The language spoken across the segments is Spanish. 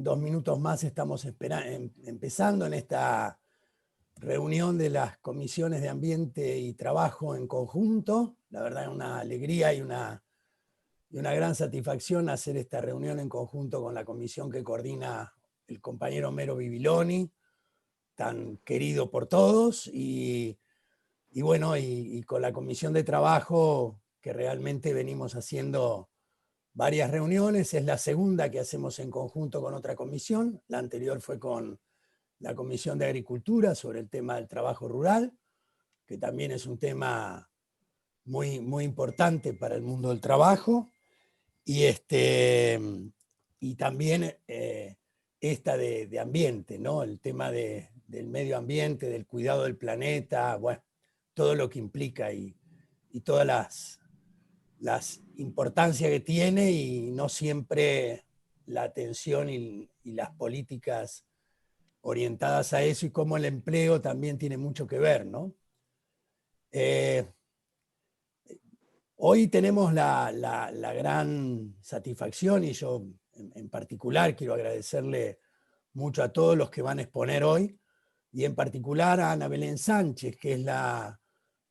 2 minutos más estamos empezando en esta reunión de las comisiones de Ambiente y Trabajo en conjunto. La verdad es una alegría y una gran satisfacción hacer esta reunión en conjunto con la comisión que coordina el compañero Homero Bibiloni, tan querido por todos, y con la comisión de trabajo, que realmente venimos haciendo varias reuniones. Es la segunda que hacemos en conjunto con otra comisión. La anterior fue con la Comisión de Agricultura sobre el tema del trabajo rural, que también es un tema muy, muy importante para el mundo del trabajo. Y también esta de ambiente, ¿no? El tema del medio ambiente, del cuidado del planeta, bueno, todo lo que implica y todas las importancias que tiene, y no siempre la atención y las políticas orientadas a eso, y cómo el empleo también tiene mucho que ver, ¿no? Hoy tenemos la gran satisfacción, y yo en particular quiero agradecerle mucho a todos los que van a exponer hoy, y en particular a Ana Belén Sánchez, que es la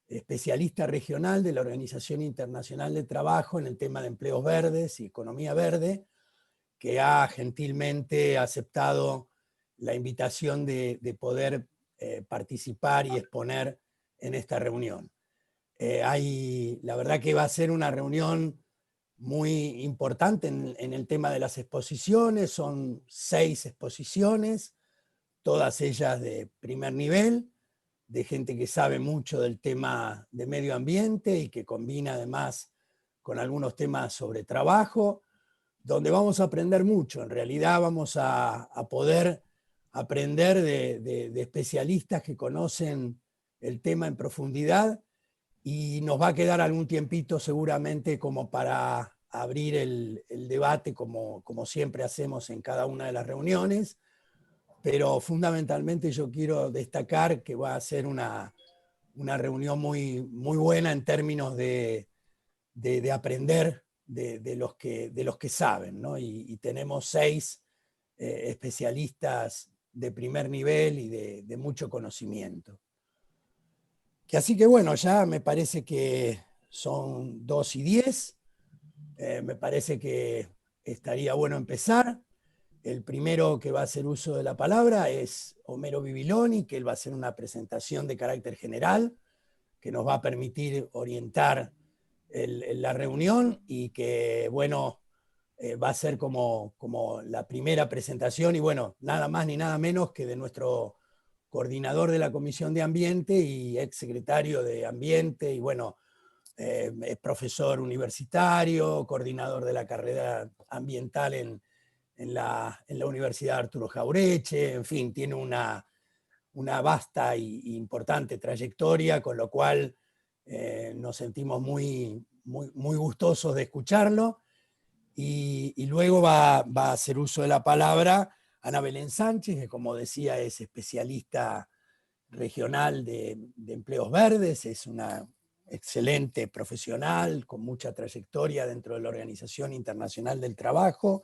especialista regional de la Organización Internacional del Trabajo en el tema de empleos verdes y economía verde, que ha gentilmente aceptado la invitación de poder participar y exponer en esta reunión. La verdad que va a ser una reunión muy importante en el tema de las exposiciones. Son 6 exposiciones, todas ellas de primer nivel, de gente que sabe mucho del tema de medio ambiente y que combina además con algunos temas sobre trabajo, donde vamos a aprender mucho. En realidad vamos a poder aprender de especialistas que conocen el tema en profundidad, y nos va a quedar algún tiempito seguramente como para abrir el debate, como siempre hacemos en cada una de las reuniones. Pero fundamentalmente yo quiero destacar que va a ser una reunión muy, muy buena en términos de aprender de los que saben, ¿no? Y tenemos 6 especialistas de primer nivel y de mucho conocimiento. Así que bueno, ya me parece que son 2:10. Me parece que estaría bueno empezar. El primero que va a hacer uso de la palabra es Homero Bibiloni, que él va a hacer una presentación de carácter general que nos va a permitir orientar la reunión, y que, bueno, va a ser como la primera presentación, y bueno, nada más ni nada menos que de nuestro coordinador de la Comisión de Ambiente y ex secretario de Ambiente, y bueno, es profesor universitario, coordinador de la carrera ambiental en la Universidad Arturo Jauretche. En fin, tiene una vasta e importante trayectoria, con lo cual nos sentimos muy, muy, muy gustosos de escucharlo. Y luego va a hacer uso de la palabra Ana Belén Sánchez, que, como decía, es especialista regional de empleos verdes, es una excelente profesional con mucha trayectoria dentro de la Organización Internacional del Trabajo.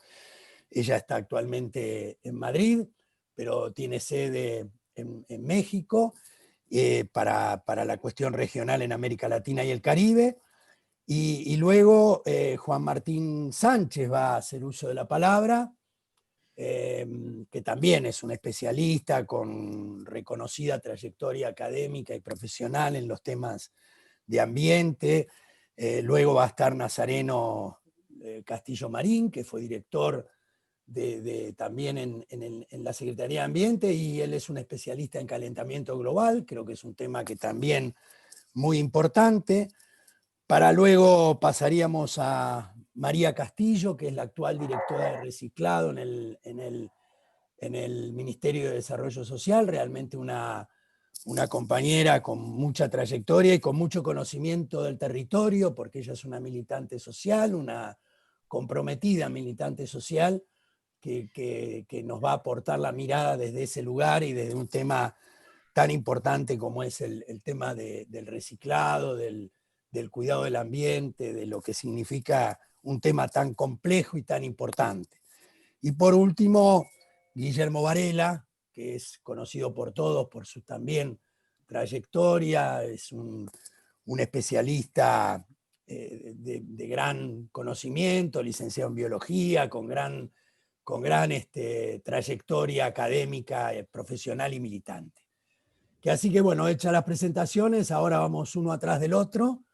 Ella está actualmente en Madrid, pero tiene sede en México para la cuestión regional en América Latina y el Caribe. Y luego Juan Martín Sánchez va a hacer uso de la palabra, que también es un especialista con reconocida trayectoria académica y profesional en los temas de ambiente. Luego va a estar Nazareno Castillo Marín, que fue director también en la Secretaría de Ambiente, y él es un especialista en calentamiento global. Creo que es un tema que también muy importante. Para luego pasaríamos a María Castillo, que es la actual directora de reciclado en el Ministerio de Desarrollo Social. Realmente una compañera con mucha trayectoria y con mucho conocimiento del territorio, porque ella es una militante social, una comprometida militante social, que nos va a aportar la mirada desde ese lugar y desde un tema tan importante como es el tema del reciclado, del cuidado del ambiente, de lo que significa un tema tan complejo y tan importante. Y por último, Guillermo Varela, que es conocido por todos por su también trayectoria, es un especialista de gran conocimiento, licenciado en biología, con gran trayectoria académica, profesional y militante. Que así que bueno, hechas las presentaciones, ahora vamos uno atrás del otro,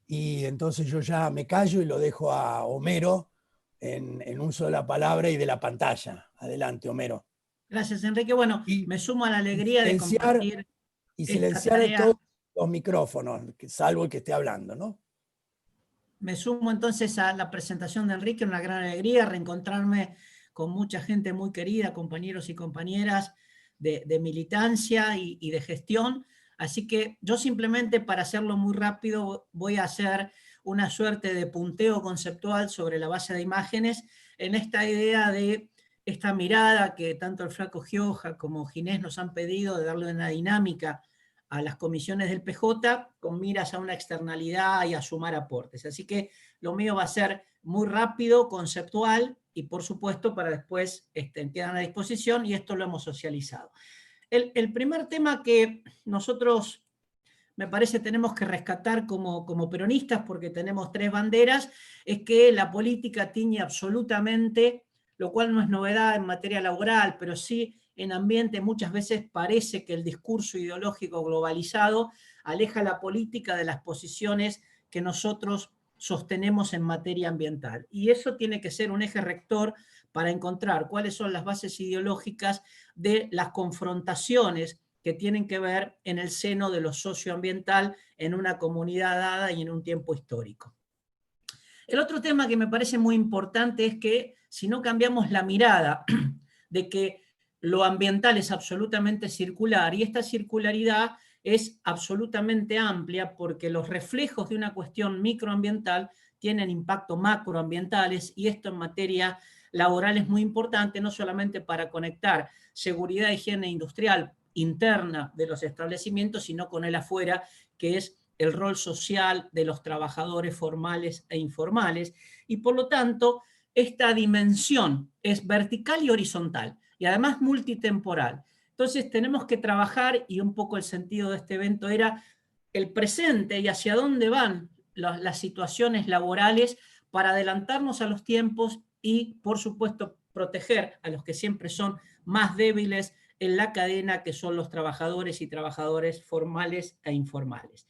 y entonces yo ya me callo y lo dejo a Homero en uso de la palabra y de la pantalla. Adelante, Homero. Gracias, Enrique. Bueno, Y, me sumo a la y alegría de silenciar, compartir y esta silenciar tarea. todos los micrófonos, salvo el que esté hablando, ¿no? Me sumo entonces a la presentación de Enrique, una gran alegría reencontrarme con mucha gente muy querida, compañeros y compañeras de militancia y de gestión. Así que yo simplemente, para hacerlo muy rápido, voy a hacer una suerte de punteo conceptual sobre la base de imágenes en esta idea de esta mirada que tanto el Flaco Gioja como Ginés nos han pedido de darle una dinámica a las comisiones del PJ con miras a una externalidad y a sumar aportes. Así que lo mío va a ser muy rápido, conceptual, y por supuesto para después quedan a disposición, y esto lo hemos socializado. El primer tema que nosotros, me parece, tenemos que rescatar como peronistas, porque tenemos tres banderas, es que la política tiñe absolutamente, lo cual no es novedad en materia laboral, pero sí en ambiente muchas veces parece que el discurso ideológico globalizado aleja la política de las posiciones que nosotros sostenemos en materia ambiental. Y eso tiene que ser un eje rector para encontrar cuáles son las bases ideológicas de las confrontaciones que tienen que ver en el seno de lo socioambiental en una comunidad dada y en un tiempo histórico. El otro tema que me parece muy importante es que si no cambiamos la mirada de que lo ambiental es absolutamente circular, y esta circularidad es absolutamente amplia porque los reflejos de una cuestión microambiental tienen impactos macroambientales, y esto en materia laboral es muy importante, no solamente para conectar seguridad e higiene industrial interna de los establecimientos, sino con el afuera, que es el rol social de los trabajadores formales e informales, y por lo tanto esta dimensión es vertical y horizontal, y además multitemporal. Entonces tenemos que trabajar, y un poco el sentido de este evento era el presente y hacia dónde van las situaciones laborales para adelantarnos a los tiempos y, por supuesto, proteger a los que siempre son más débiles en la cadena, que son los trabajadores y trabajadoras formales e informales.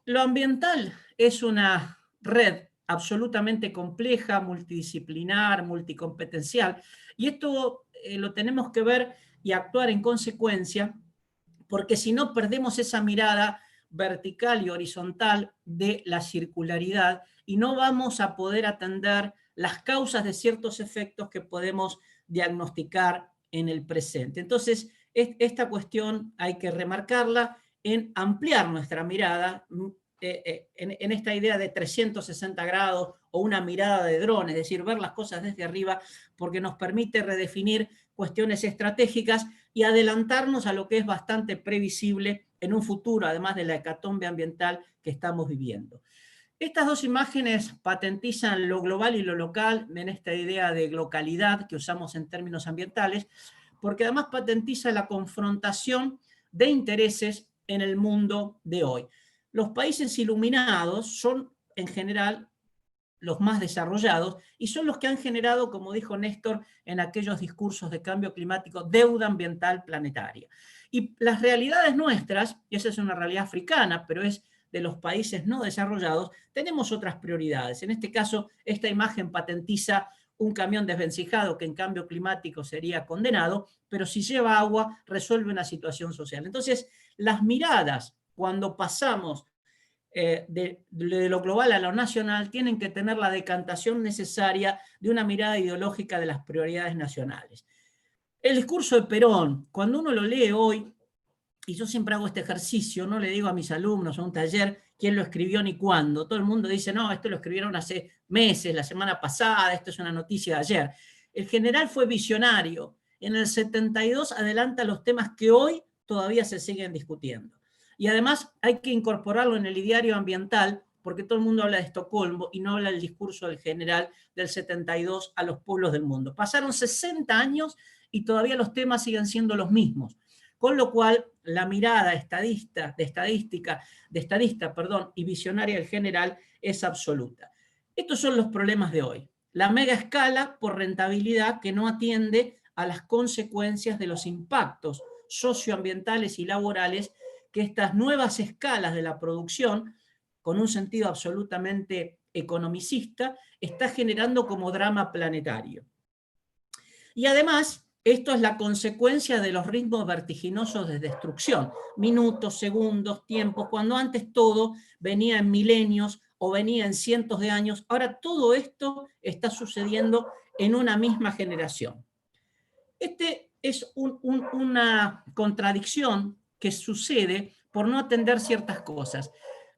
Lo ambiental es una red absolutamente compleja, multidisciplinar, multicompetencial, y esto lo tenemos que ver y actuar en consecuencia, porque si no perdemos esa mirada vertical y horizontal de la circularidad y no vamos a poder atender las causas de ciertos efectos que podemos diagnosticar en el presente. Entonces, esta cuestión hay que remarcarla en ampliar nuestra mirada en esta idea de 360 grados o una mirada de dron, es decir, ver las cosas desde arriba, porque nos permite redefinir cuestiones estratégicas y adelantarnos a lo que es bastante previsible en un futuro, además de la hecatombe ambiental que estamos viviendo. Estas dos imágenes patentizan lo global y lo local en esta idea de localidad que usamos en términos ambientales, porque además patentiza la confrontación de intereses en el mundo de hoy. Los países iluminados son, en general, los más desarrollados, y son los que han generado, como dijo Néstor en aquellos discursos de cambio climático, deuda ambiental planetaria. Y las realidades nuestras, y esa es una realidad africana, pero es de los países no desarrollados, tenemos otras prioridades. En este caso, esta imagen patentiza un camión desvencijado que en cambio climático sería condenado, pero si lleva agua resuelve una situación social. Entonces, las miradas, cuando pasamos de lo global a lo nacional, tienen que tener la decantación necesaria de una mirada ideológica de las prioridades nacionales. El discurso de Perón, cuando uno lo lee hoy, y yo siempre hago este ejercicio, no le digo a mis alumnos a un taller quién lo escribió ni cuándo, todo el mundo dice, no, esto lo escribieron hace meses, la semana pasada, esto es una noticia de ayer. El general fue visionario, en el 72 adelanta los temas que hoy todavía se siguen discutiendo. Y además hay que incorporarlo en el ideario ambiental, porque todo el mundo habla de Estocolmo y no habla del discurso del general del 72 a los pueblos del mundo. Pasaron 60 años y todavía los temas siguen siendo los mismos. Con lo cual, la mirada estadista y visionaria del general es absoluta. Estos son los problemas de hoy. La mega escala por rentabilidad que no atiende a las consecuencias de los impactos socioambientales y laborales que estas nuevas escalas de la producción, con un sentido absolutamente economicista, está generando como drama planetario. Y además, esto es la consecuencia de los ritmos vertiginosos de destrucción, minutos, segundos, tiempos, cuando antes todo venía en milenios o venía en cientos de años. Ahora todo esto está sucediendo en una misma generación. Este es una contradicción que sucede por no atender ciertas cosas.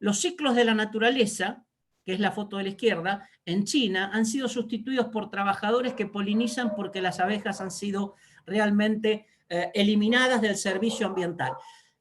Los ciclos de la naturaleza, que es la foto de la izquierda, en China han sido sustituidos por trabajadores que polinizan porque las abejas han sido realmente eliminadas del servicio ambiental.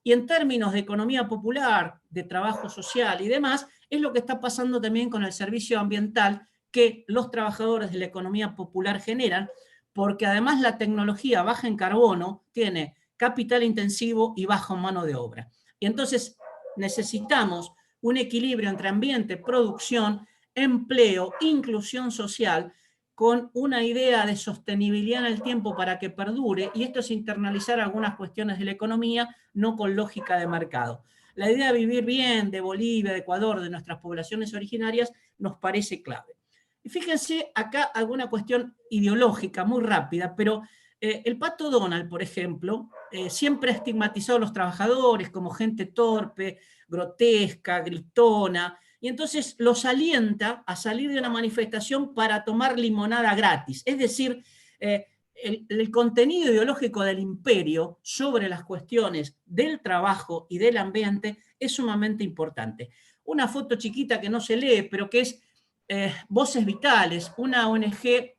Y en términos de economía popular, de trabajo social y demás, es lo que está pasando también con el servicio ambiental que los trabajadores de la economía popular generan, porque además la tecnología baja en carbono tiene capital intensivo y baja en mano de obra. Y entonces necesitamos un equilibrio entre ambiente, producción, empleo, inclusión social, con una idea de sostenibilidad en el tiempo para que perdure, y esto es internalizar algunas cuestiones de la economía, no con lógica de mercado. La idea de vivir bien de Bolivia, de Ecuador, de nuestras poblaciones originarias, nos parece clave. Y fíjense acá alguna cuestión ideológica muy rápida, pero el Pato Donald, por ejemplo, siempre ha estigmatizado a los trabajadores como gente torpe, grotesca, gritona, y entonces los alienta a salir de una manifestación para tomar limonada gratis. Es decir, el contenido ideológico del imperio sobre las cuestiones del trabajo y del ambiente es sumamente importante. Una foto chiquita que no se lee, pero que es Voces Vitales, una ONG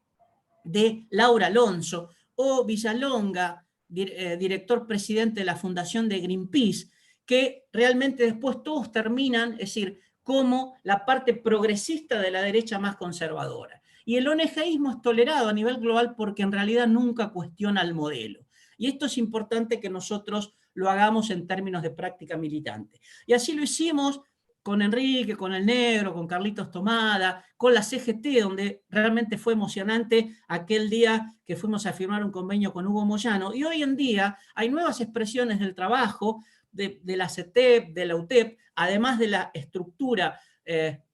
de Laura Alonso, o Villalonga, director presidente de la fundación de Greenpeace, que realmente después todos terminan, es decir, como la parte progresista de la derecha más conservadora. Y el ONGismo es tolerado a nivel global porque en realidad nunca cuestiona el modelo. Y esto es importante que nosotros lo hagamos en términos de práctica militante. Y así lo hicimos con Enrique, con el Negro, con Carlitos Tomada, con la CGT, donde realmente fue emocionante aquel día que fuimos a firmar un convenio con Hugo Moyano. Y hoy en día hay nuevas expresiones del trabajo, de la CETEP, de la UTEP, además de la estructura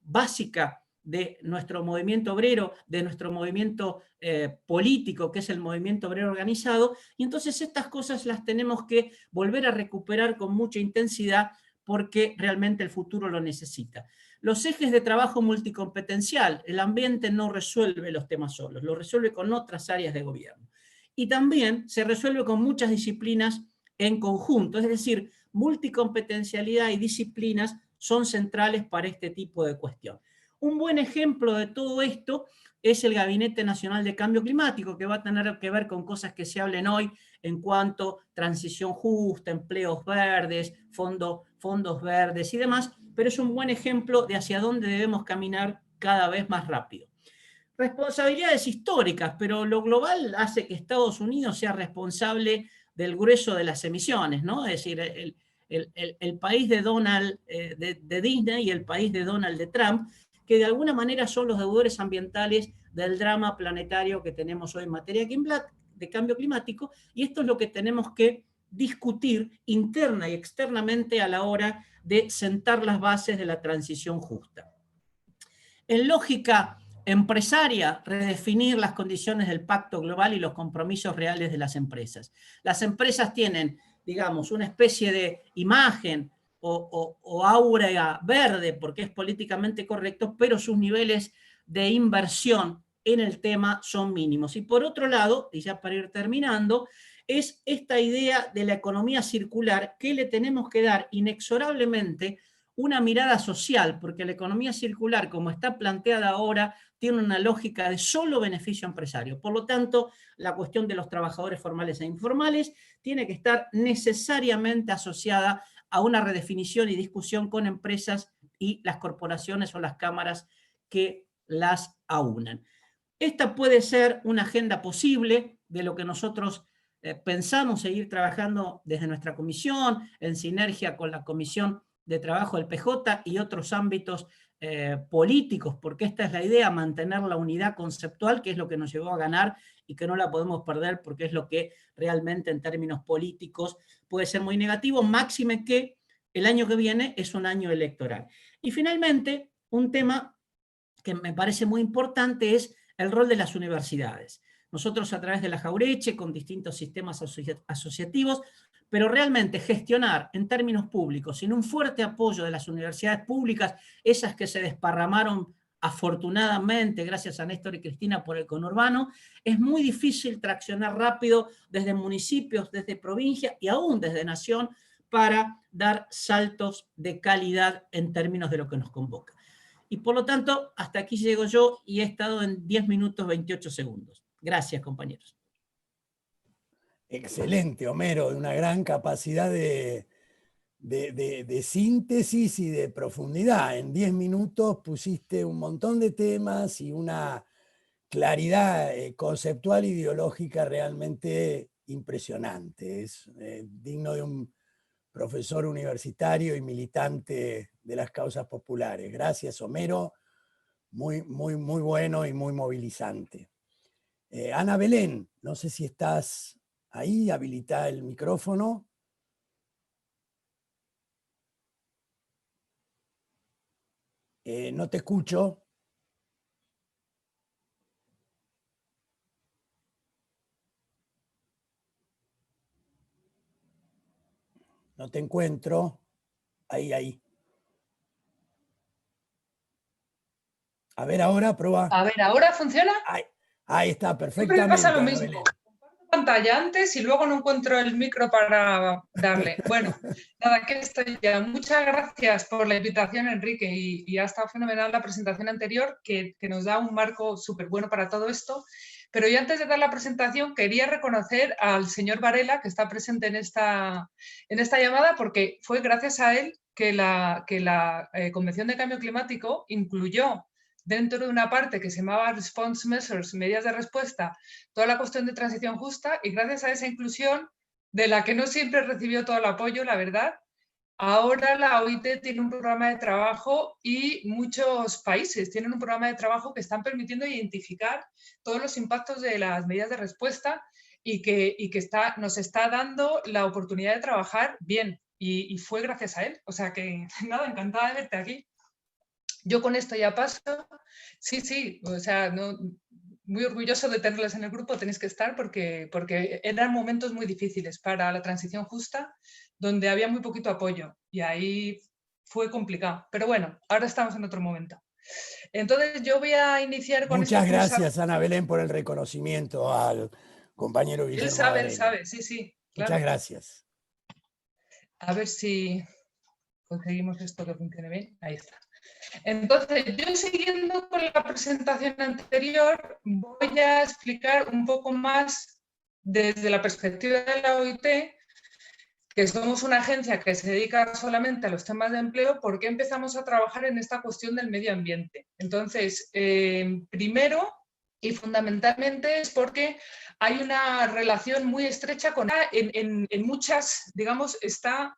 básica de nuestro movimiento obrero, de nuestro movimiento político, que es el movimiento obrero organizado, y entonces estas cosas las tenemos que volver a recuperar con mucha intensidad porque realmente el futuro lo necesita. Los ejes de trabajo multicompetencial, el ambiente no resuelve los temas solos, lo resuelve con otras áreas de gobierno. Y también se resuelve con muchas disciplinas en conjunto, es decir, multicompetencialidad y disciplinas son centrales para este tipo de cuestión. Un buen ejemplo de todo esto es el Gabinete Nacional de Cambio Climático, que va a tener que ver con cosas que se hablen hoy en cuanto a transición justa, empleos verdes, fondos verdes y demás, pero es un buen ejemplo de hacia dónde debemos caminar cada vez más rápido. Responsabilidades históricas, pero lo global hace que Estados Unidos sea responsable del grueso de las emisiones, ¿no? Es decir, el país de Donald, de Disney, y el país de Donald de Trump, que de alguna manera son los deudores ambientales del drama planetario que tenemos hoy en materia de cambio climático, y esto es lo que tenemos que discutir interna y externamente a la hora de sentar las bases de la transición justa. En lógica empresaria, redefinir las condiciones del pacto global y los compromisos reales de las empresas. Las empresas tienen, digamos, una especie de imagen o aura verde, porque es políticamente correcto, pero sus niveles de inversión en el tema son mínimos. Y por otro lado, y ya para ir terminando, es esta idea de la economía circular que le tenemos que dar inexorablemente una mirada social, porque la economía circular, como está planteada ahora, tiene una lógica de solo beneficio empresario. Por lo tanto, la cuestión de los trabajadores formales e informales tiene que estar necesariamente asociada a una redefinición y discusión con empresas y las corporaciones o las cámaras que las aúnan. Esta puede ser una agenda posible de lo que nosotros pensamos seguir trabajando desde nuestra comisión, en sinergia con la Comisión de Trabajo del PJ y otros ámbitos políticos, porque esta es la idea, mantener la unidad conceptual, que es lo que nos llevó a ganar y que no la podemos perder porque es lo que realmente en términos políticos puede ser muy negativo, máxime que el año que viene es un año electoral. Y finalmente, un tema que me parece muy importante es el rol de las universidades. Nosotros a través de la Jauretche, con distintos sistemas asociativos, pero realmente gestionar en términos públicos, sin un fuerte apoyo de las universidades públicas, esas que se desparramaron afortunadamente, gracias a Néstor y Cristina, por el conurbano, es muy difícil traccionar rápido desde municipios, desde provincia y aún desde nación para dar saltos de calidad en términos de lo que nos convoca. Y por lo tanto, hasta aquí llego yo y he estado en 10 minutos 28 segundos. Gracias, compañeros. Excelente, Homero, de una gran capacidad de síntesis y de profundidad. En 10 minutos pusiste un montón de temas y una claridad conceptual e ideológica realmente impresionante. Es digno de un profesor universitario y militante de las causas populares. Gracias, Homero. Muy bueno y muy movilizante. Ana Belén, no sé si estás ahí, habilita el micrófono. No te escucho. No te encuentro. Ahí. A ver ahora, prueba. A ver, ¿ahora funciona? Ahí está, perfectamente. Siempre pasa lo mismo. Comparto pantalla antes y luego no encuentro el micro para darle. Bueno, nada, aquí estoy ya. Muchas gracias por la invitación, Enrique, y ha estado fenomenal la presentación anterior, que nos da un marco súper bueno para todo esto. Pero yo antes de dar la presentación quería reconocer al señor Varela, que está presente en esta llamada, porque fue gracias a él que la Convención de Cambio Climático incluyó dentro de una parte que se llamaba Response Measures, medidas de respuesta, toda la cuestión de transición justa, y gracias a esa inclusión, de la que no siempre recibió todo el apoyo, la verdad, ahora la OIT tiene un programa de trabajo y muchos países tienen un programa de trabajo que están permitiendo identificar todos los impactos de las medidas de respuesta y que nos está dando la oportunidad de trabajar bien. Y fue gracias a él. O sea que, nada, encantada de verte aquí. Yo con esto ya paso. Sí, o sea, no, muy orgulloso de tenerles en el grupo, tenéis que estar porque eran momentos muy difíciles para la transición justa, donde había muy poquito apoyo y ahí fue complicado. Pero bueno, ahora estamos en otro momento. Entonces yo voy a iniciar con... Muchas gracias, Ana Belén, por el reconocimiento al compañero Guillermo Varela. Él sabe, sí. Claro. Muchas gracias. A ver si conseguimos esto que funcione bien. Ahí está. Entonces, yo siguiendo con la presentación anterior, voy a explicar un poco más desde la perspectiva de la OIT, que somos una agencia que se dedica solamente a los temas de empleo, por qué empezamos a trabajar en esta cuestión del medio ambiente. Entonces, primero y fundamentalmente es porque hay una relación muy estrecha con en muchas, digamos,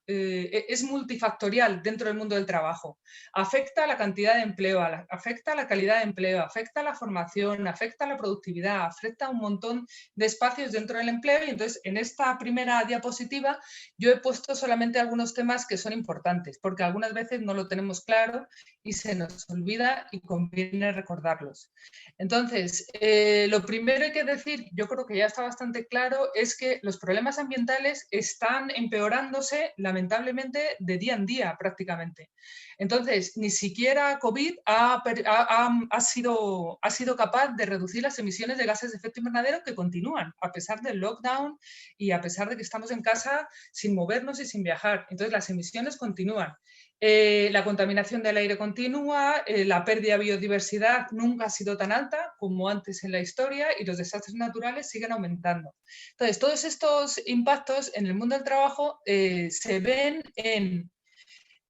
es multifactorial dentro del mundo del trabajo. Afecta a la cantidad de empleo, afecta a la calidad de empleo, afecta a la formación, afecta a la productividad, afecta a un montón de espacios dentro del empleo. Y entonces, en esta primera diapositiva, yo he puesto solamente algunos temas que son importantes, porque algunas veces no lo tenemos claro y se nos olvida y conviene recordarlos. Entonces, lo primero hay que decir, yo creo que ya está bastante claro, es que los problemas ambientales están empeorándose lamentablemente de día en día prácticamente. Entonces, ni siquiera COVID ha sido capaz de reducir las emisiones de gases de efecto invernadero, que continúan, a pesar del lockdown y a pesar de que estamos en casa sin movernos y sin viajar. Entonces, las emisiones continúan. La contaminación del aire continúa, la pérdida de biodiversidad nunca ha sido tan alta como antes en la historia y los desastres naturales siguen aumentando. Entonces, todos estos impactos en el mundo del trabajo se ven en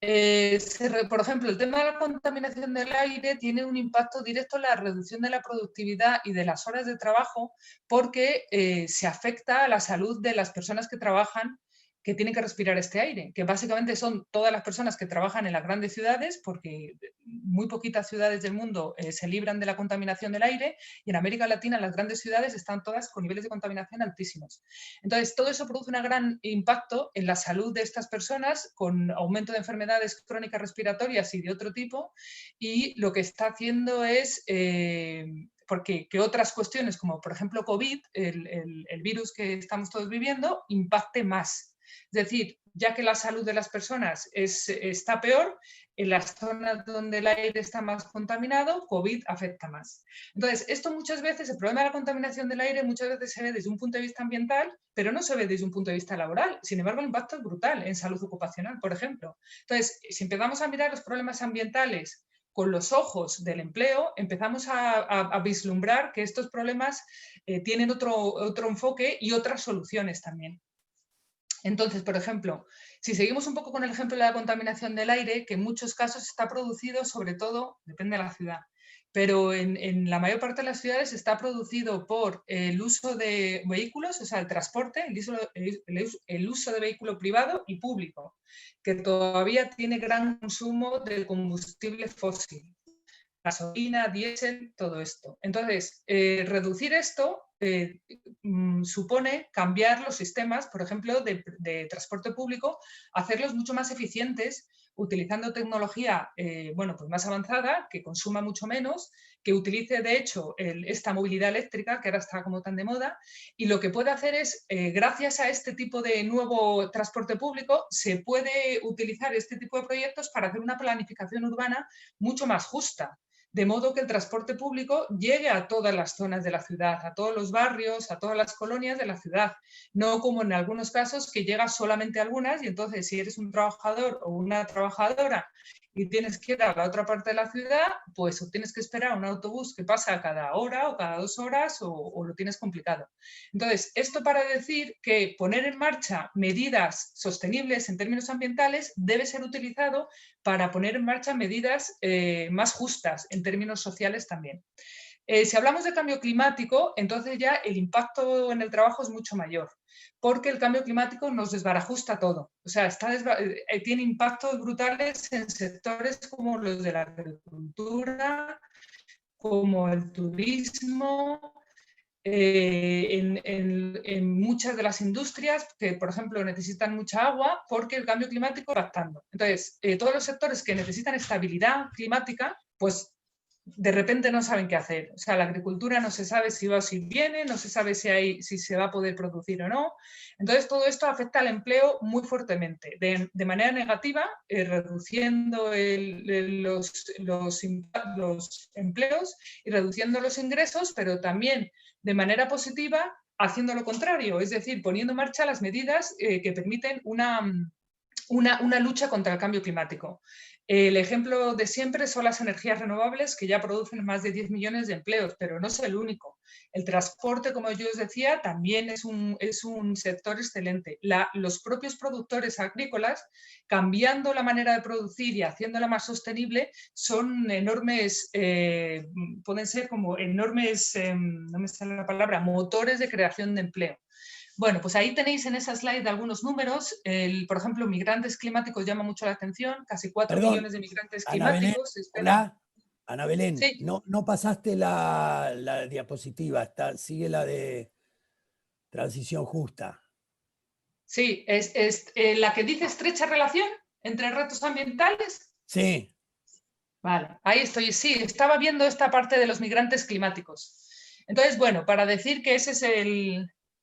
Por ejemplo, el tema de la contaminación del aire tiene un impacto directo en la reducción de la productividad y de las horas de trabajo porque se afecta a la salud de las personas que trabajan, que tienen que respirar este aire, que básicamente son todas las personas que trabajan en las grandes ciudades, porque muy poquitas ciudades del mundo se libran de la contaminación del aire, y en América Latina las grandes ciudades están todas con niveles de contaminación altísimos. Entonces, todo eso produce un gran impacto en la salud de estas personas, con aumento de enfermedades crónicas respiratorias y de otro tipo, y lo que está haciendo es... porque que otras cuestiones, como por ejemplo COVID, el virus que estamos todos viviendo, impacte más. Es decir, ya que la salud de las personas está peor, en las zonas donde el aire está más contaminado, COVID afecta más. Entonces, esto muchas veces, el problema de la contaminación del aire muchas veces se ve desde un punto de vista ambiental, pero no se ve desde un punto de vista laboral. Sin embargo, el impacto es brutal en salud ocupacional, por ejemplo. Entonces, si empezamos a mirar los problemas ambientales con los ojos del empleo, empezamos a vislumbrar que estos problemas tienen otro enfoque y otras soluciones también. Entonces, por ejemplo, si seguimos un poco con el ejemplo de la contaminación del aire, que en muchos casos está producido, sobre todo, depende de la ciudad, pero en la mayor parte de las ciudades está producido por el uso de vehículos, o sea, el transporte, el uso de vehículo privado y público, que todavía tiene gran consumo de combustible fósil, gasolina, diésel, todo esto. Entonces, reducir esto supone cambiar los sistemas, por ejemplo, de transporte público, hacerlos mucho más eficientes, utilizando tecnología bueno, pues más avanzada, que consuma mucho menos, que utilice de hecho esta movilidad eléctrica, que ahora está como tan de moda, y lo que puede hacer es, gracias a este tipo de nuevo transporte público, se puede utilizar este tipo de proyectos para hacer una planificación urbana mucho más justa, de modo que el transporte público llegue a todas las zonas de la ciudad, a todos los barrios, a todas las colonias de la ciudad, no como en algunos casos que llega solamente a algunas, y entonces si eres un trabajador o una trabajadora y tienes que ir a la otra parte de la ciudad, pues o tienes que esperar un autobús que pasa cada hora o cada 2 horas o lo tienes complicado. Entonces, esto para decir que poner en marcha medidas sostenibles en términos ambientales debe ser utilizado para poner en marcha medidas más justas en términos sociales también. Si hablamos de cambio climático, entonces ya el impacto en el trabajo es mucho mayor, porque el cambio climático nos desbarajusta todo. O sea, tiene impactos brutales en sectores como los de la agricultura, como el turismo, en muchas de las industrias que, por ejemplo, necesitan mucha agua porque el cambio climático está impactando. Entonces, todos los sectores que necesitan estabilidad climática, pues de repente no saben qué hacer. O sea, la agricultura no se sabe si va o si viene, no se sabe si se va a poder producir o no. Entonces, todo esto afecta al empleo muy fuertemente, de manera negativa, reduciendo los empleos y reduciendo los ingresos, pero también de manera positiva haciendo lo contrario, es decir, poniendo en marcha las medidas que permiten una lucha contra el cambio climático. El ejemplo de siempre son las energías renovables, que ya producen más de 10 millones de empleos, pero no es el único. El transporte, como yo os decía, también es un sector excelente. Los propios productores agrícolas, cambiando la manera de producir y haciéndola más sostenible, son enormes, pueden ser como enormes, no me sale la palabra, motores de creación de empleo. Bueno, pues ahí tenéis en esa slide algunos números. Por ejemplo, migrantes climáticos llama mucho la atención. Casi 4 millones de migrantes climáticos. Hola, Ana Belén, sí. no pasaste la diapositiva, sigue la de transición justa. Sí, es la que dice estrecha relación entre retos ambientales. Sí. Vale, ahí estoy. Sí, estaba viendo esta parte de los migrantes climáticos. Entonces, bueno, para decir que ese es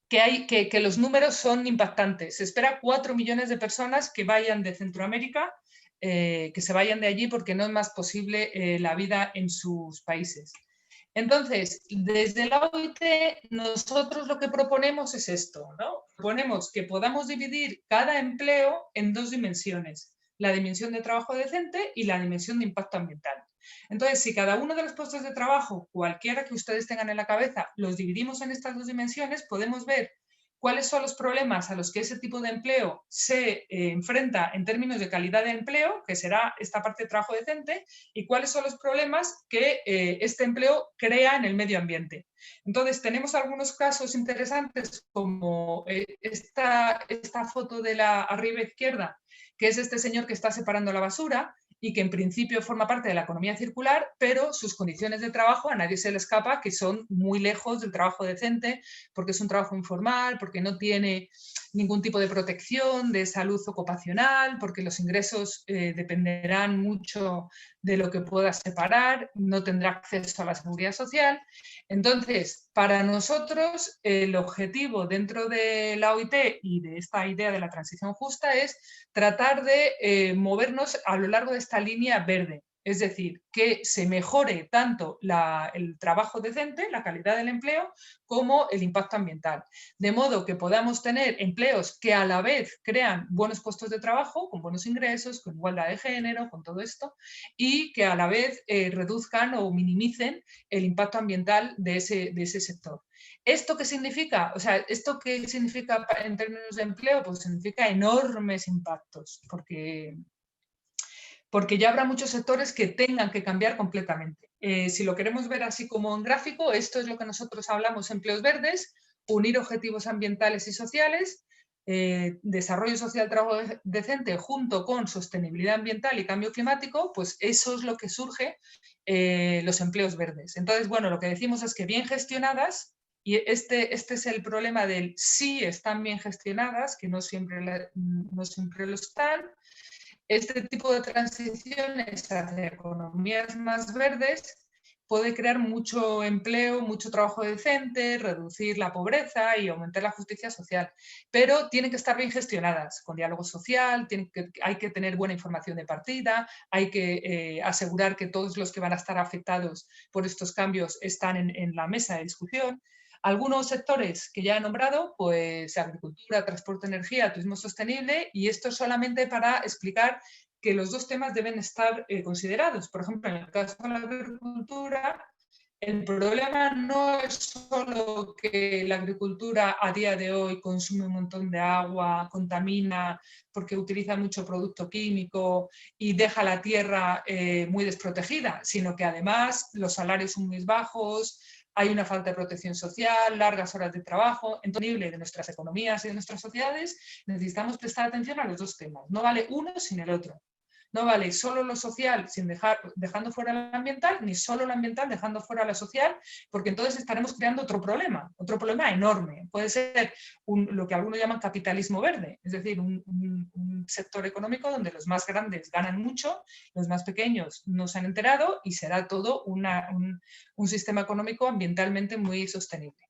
que los números son impactantes. Se espera 4 millones de personas que vayan de Centroamérica, que se vayan de allí porque no es más posible la vida en sus países. Entonces, desde la OIT, nosotros lo que proponemos es esto, ¿no? Proponemos que podamos dividir cada empleo en 2 dimensiones, la dimensión de trabajo decente y la dimensión de impacto ambiental. Entonces, si cada uno de los puestos de trabajo, cualquiera que ustedes tengan en la cabeza, los dividimos en estas 2 dimensiones, podemos ver cuáles son los problemas a los que ese tipo de empleo se enfrenta en términos de calidad de empleo, que será esta parte de trabajo decente, y cuáles son los problemas que este empleo crea en el medio ambiente. Entonces, tenemos algunos casos interesantes como esta foto de la arriba izquierda, que es este señor que está separando la basura y que en principio forma parte de la economía circular, pero sus condiciones de trabajo a nadie se le escapa que son muy lejos del trabajo decente, porque es un trabajo informal, porque no tiene ningún tipo de protección de salud ocupacional, porque los ingresos dependerán mucho de lo que pueda separar, no tendrá acceso a la seguridad social. Entonces, para nosotros, el objetivo dentro de la OIT y de esta idea de la transición justa es tratar de movernos a lo largo de esta línea verde. Es decir, que se mejore tanto el trabajo decente, la calidad del empleo, como el impacto ambiental. De modo que podamos tener empleos que a la vez crean buenos puestos de trabajo, con buenos ingresos, con igualdad de género, con todo esto, y que a la vez reduzcan o minimicen el impacto ambiental de ese sector. ¿Esto qué significa? O sea, ¿esto qué significa en términos de empleo? Pues significa enormes impactos, porque ya habrá muchos sectores que tengan que cambiar completamente. Si lo queremos ver así como en gráfico, esto es lo que nosotros hablamos empleos verdes, unir objetivos ambientales y sociales, desarrollo social, trabajo decente junto con sostenibilidad ambiental y cambio climático, pues eso es lo que surge los empleos verdes. Entonces, bueno, lo que decimos es que bien gestionadas, y este es el problema del sí están bien gestionadas, que no siempre lo están. Este tipo de transiciones hacia economías más verdes puede crear mucho empleo, mucho trabajo decente, reducir la pobreza y aumentar la justicia social, pero tienen que estar bien gestionadas, con diálogo social, hay que tener buena información de partida, hay que asegurar que todos los que van a estar afectados por estos cambios están en la mesa de discusión. Algunos sectores que ya he nombrado, pues agricultura, transporte, energía, turismo sostenible, y esto solamente para explicar que los dos temas deben estar considerados. Por ejemplo, en el caso de la agricultura, el problema no es solo que la agricultura a día de hoy consume un montón de agua, contamina porque utiliza mucho producto químico y deja la tierra muy desprotegida, sino que además los salarios son muy bajos, hay una falta de protección social, largas horas de trabajo. Entonces, de nuestras economías y de nuestras sociedades, necesitamos prestar atención a los dos temas. No vale uno sin el otro. No vale solo lo social dejando fuera lo ambiental, ni solo lo ambiental dejando fuera lo social, porque entonces estaremos creando otro problema enorme. Puede ser lo que algunos llaman capitalismo verde, es decir, un sector económico donde los más grandes ganan mucho, los más pequeños no se han enterado y será todo un sistema económico ambientalmente muy sostenible.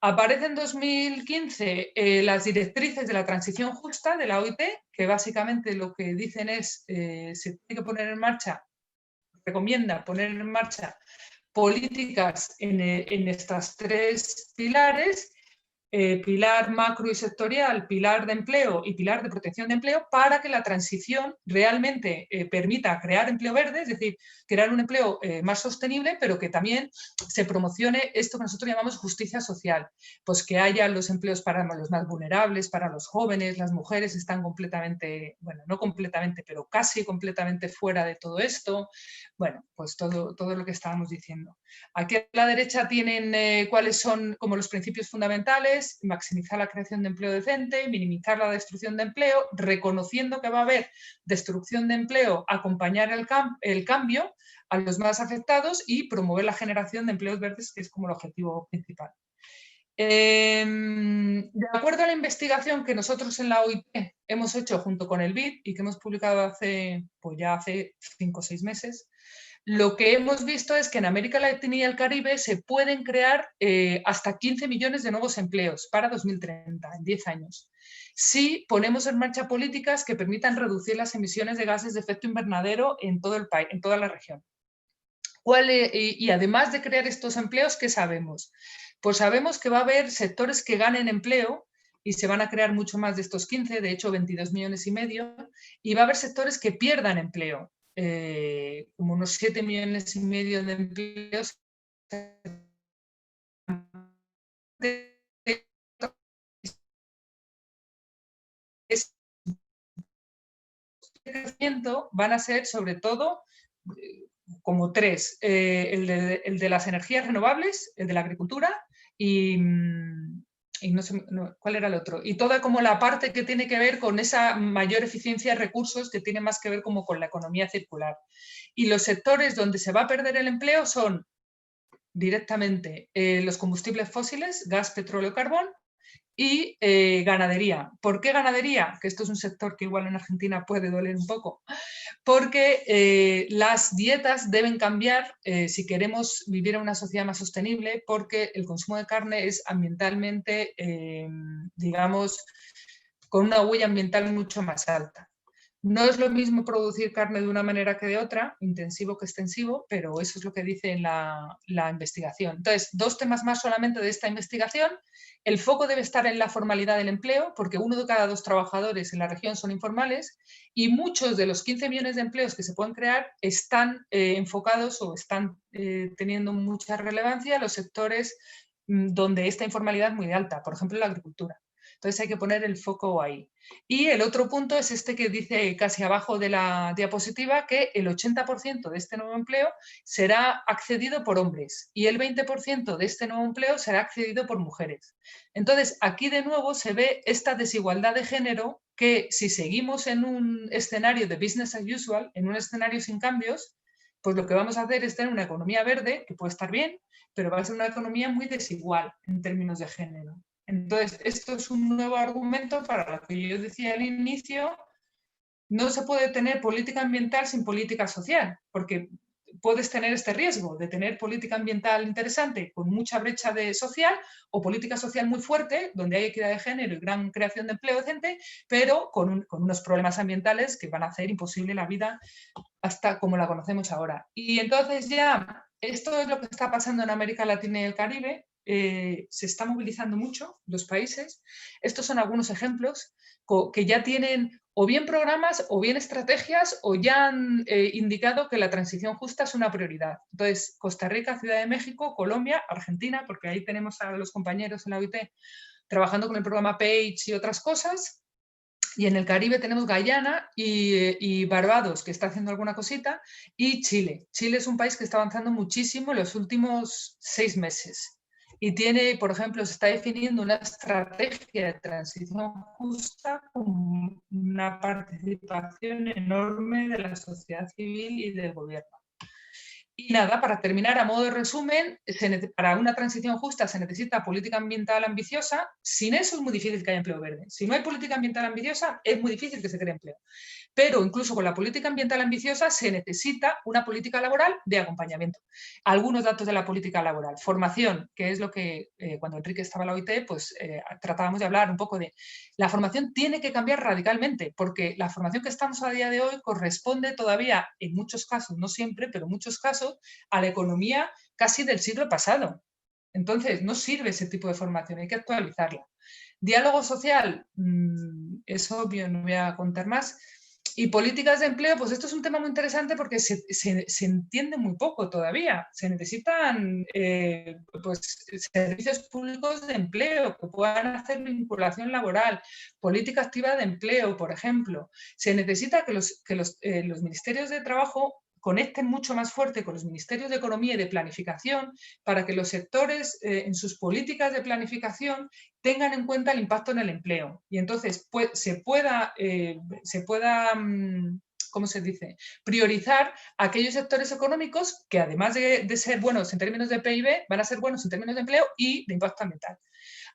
Aparece en 2015 las directrices de la transición justa de la OIT, que básicamente lo que dicen es se tiene que poner en marcha, recomienda poner en marcha políticas en estas tres pilares, pilar macro y sectorial, pilar de empleo y pilar de protección de empleo, para que la transición realmente permita crear empleo verde, es decir, crear un empleo más sostenible, pero que también se promocione esto que nosotros llamamos justicia social, pues que haya los empleos para los más vulnerables, para los jóvenes, las mujeres están completamente, bueno, no completamente, pero casi completamente fuera de todo esto. Bueno, pues todo lo que estábamos diciendo. Aquí a la derecha tienen cuáles son como los principios fundamentales: maximizar la creación de empleo decente, minimizar la destrucción de empleo, reconociendo que va a haber destrucción de empleo, acompañar el cambio a los más afectados y promover la generación de empleos verdes, que es como el objetivo principal. De acuerdo a la investigación que nosotros en la OIT hemos hecho junto con el BID y que hemos publicado hace 5 o 6 meses, lo que hemos visto es que en América Latina y el Caribe se pueden crear hasta 15 millones de nuevos empleos para 2030, en 10 años, si ponemos en marcha políticas que permitan reducir las emisiones de gases de efecto invernadero en todo el país, en toda la región. Y además de crear estos empleos, ¿qué sabemos? Pues sabemos que va a haber sectores que ganen empleo y se van a crear mucho más de estos 15, de hecho 22 millones y medio, y va a haber sectores que pierdan empleo, como unos 7 millones y medio de empleos crecimiento van a ser sobre todo como tres. El de las energías renovables, el de la agricultura y no sé cuál era el otro. Y toda como la parte que tiene que ver con esa mayor eficiencia de recursos que tiene más que ver como con la economía circular. Y los sectores donde se va a perder el empleo son directamente los combustibles fósiles, gas, petróleo, carbón, y ganadería. ¿Por qué ganadería? Que esto es un sector que igual en Argentina puede doler un poco. Porque las dietas deben cambiar si queremos vivir en una sociedad más sostenible, porque el consumo de carne es ambientalmente, digamos, con una huella ambiental mucho más alta. No es lo mismo producir carne de una manera que de otra, intensivo que extensivo, pero eso es lo que dice en la investigación. Entonces, 2 temas más solamente de esta investigación. El foco debe estar en la formalidad del empleo, porque 1 de cada 2 trabajadores en la región son informales y muchos de los 15 millones de empleos que se pueden crear están enfocados o están teniendo mucha relevancia en los sectores donde esta informalidad es muy alta, por ejemplo, la agricultura. Entonces hay que poner el foco ahí. Y el otro punto es este que dice casi abajo de la diapositiva, que el 80% de este nuevo empleo será accedido por hombres y el 20% de este nuevo empleo será accedido por mujeres. Entonces aquí de nuevo se ve esta desigualdad de género que si seguimos en un escenario de business as usual, en un escenario sin cambios, pues lo que vamos a hacer es tener una economía verde, que puede estar bien, pero va a ser una economía muy desigual en términos de género. Entonces, esto es un nuevo argumento para lo que yo decía al inicio, no se puede tener política ambiental sin política social, porque puedes tener este riesgo de tener política ambiental interesante con mucha brecha social o política social muy fuerte, donde hay equidad de género y gran creación de empleo decente, pero con unos problemas ambientales que van a hacer imposible la vida hasta como la conocemos ahora. Y entonces ya, esto es lo que está pasando en América Latina y el Caribe. Se está movilizando mucho los países. Estos son algunos ejemplos que ya tienen o bien programas o bien estrategias o ya han indicado que la transición justa es una prioridad. Entonces, Costa Rica, Ciudad de México, Colombia, Argentina, porque ahí tenemos a los compañeros en la OIT trabajando con el programa PAGE y otras cosas. Y en el Caribe tenemos Guyana y Barbados, que está haciendo alguna cosita, y Chile. Chile es un país que está avanzando muchísimo en los últimos 6 meses. Y tiene, por ejemplo, se está definiendo una estrategia de transición justa con una participación enorme de la sociedad civil y del gobierno. Y nada, para terminar, a modo de resumen, para una transición justa se necesita política ambiental ambiciosa. Sin eso es muy difícil que haya empleo verde. Si no hay política ambiental ambiciosa, es muy difícil que se cree empleo. Pero incluso con la política ambiental ambiciosa se necesita una política laboral de acompañamiento. Algunos datos de la política laboral. Formación, que es lo que cuando Enrique estaba en la OIT, pues tratábamos de hablar un poco de... La formación tiene que cambiar radicalmente, porque la formación que estamos a día de hoy corresponde todavía, en muchos casos, no siempre, pero en muchos casos, a la economía casi del siglo pasado. Entonces, no sirve ese tipo de formación, hay que actualizarla. Diálogo social, es obvio, no voy a contar más. Y políticas de empleo, pues esto es un tema muy interesante porque se entiende muy poco todavía. Se necesitan pues, servicios públicos de empleo que puedan hacer vinculación laboral, política activa de empleo, por ejemplo. Se necesita que los ministerios de trabajo conecten mucho más fuerte con los ministerios de Economía y de Planificación para que los sectores en sus políticas de planificación tengan en cuenta el impacto en el empleo y entonces se pueda ¿cómo se dice? Priorizar aquellos sectores económicos que además de ser buenos en términos de PIB, van a ser buenos en términos de empleo y de impacto ambiental.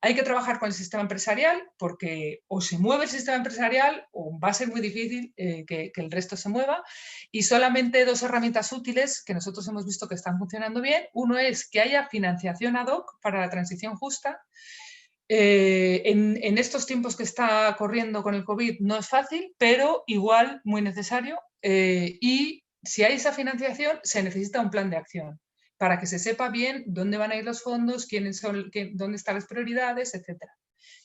Hay que trabajar con el sistema empresarial porque o se mueve el sistema empresarial o va a ser muy difícil que el resto se mueva. Y solamente 2 herramientas útiles que nosotros hemos visto que están funcionando bien. Uno es que haya financiación ad hoc para la transición justa. En estos tiempos que está corriendo con el COVID no es fácil, pero igual muy necesario. Y si hay esa financiación, se necesita un plan de acción para que se sepa bien dónde van a ir los fondos, quiénes son, dónde están las prioridades, etc.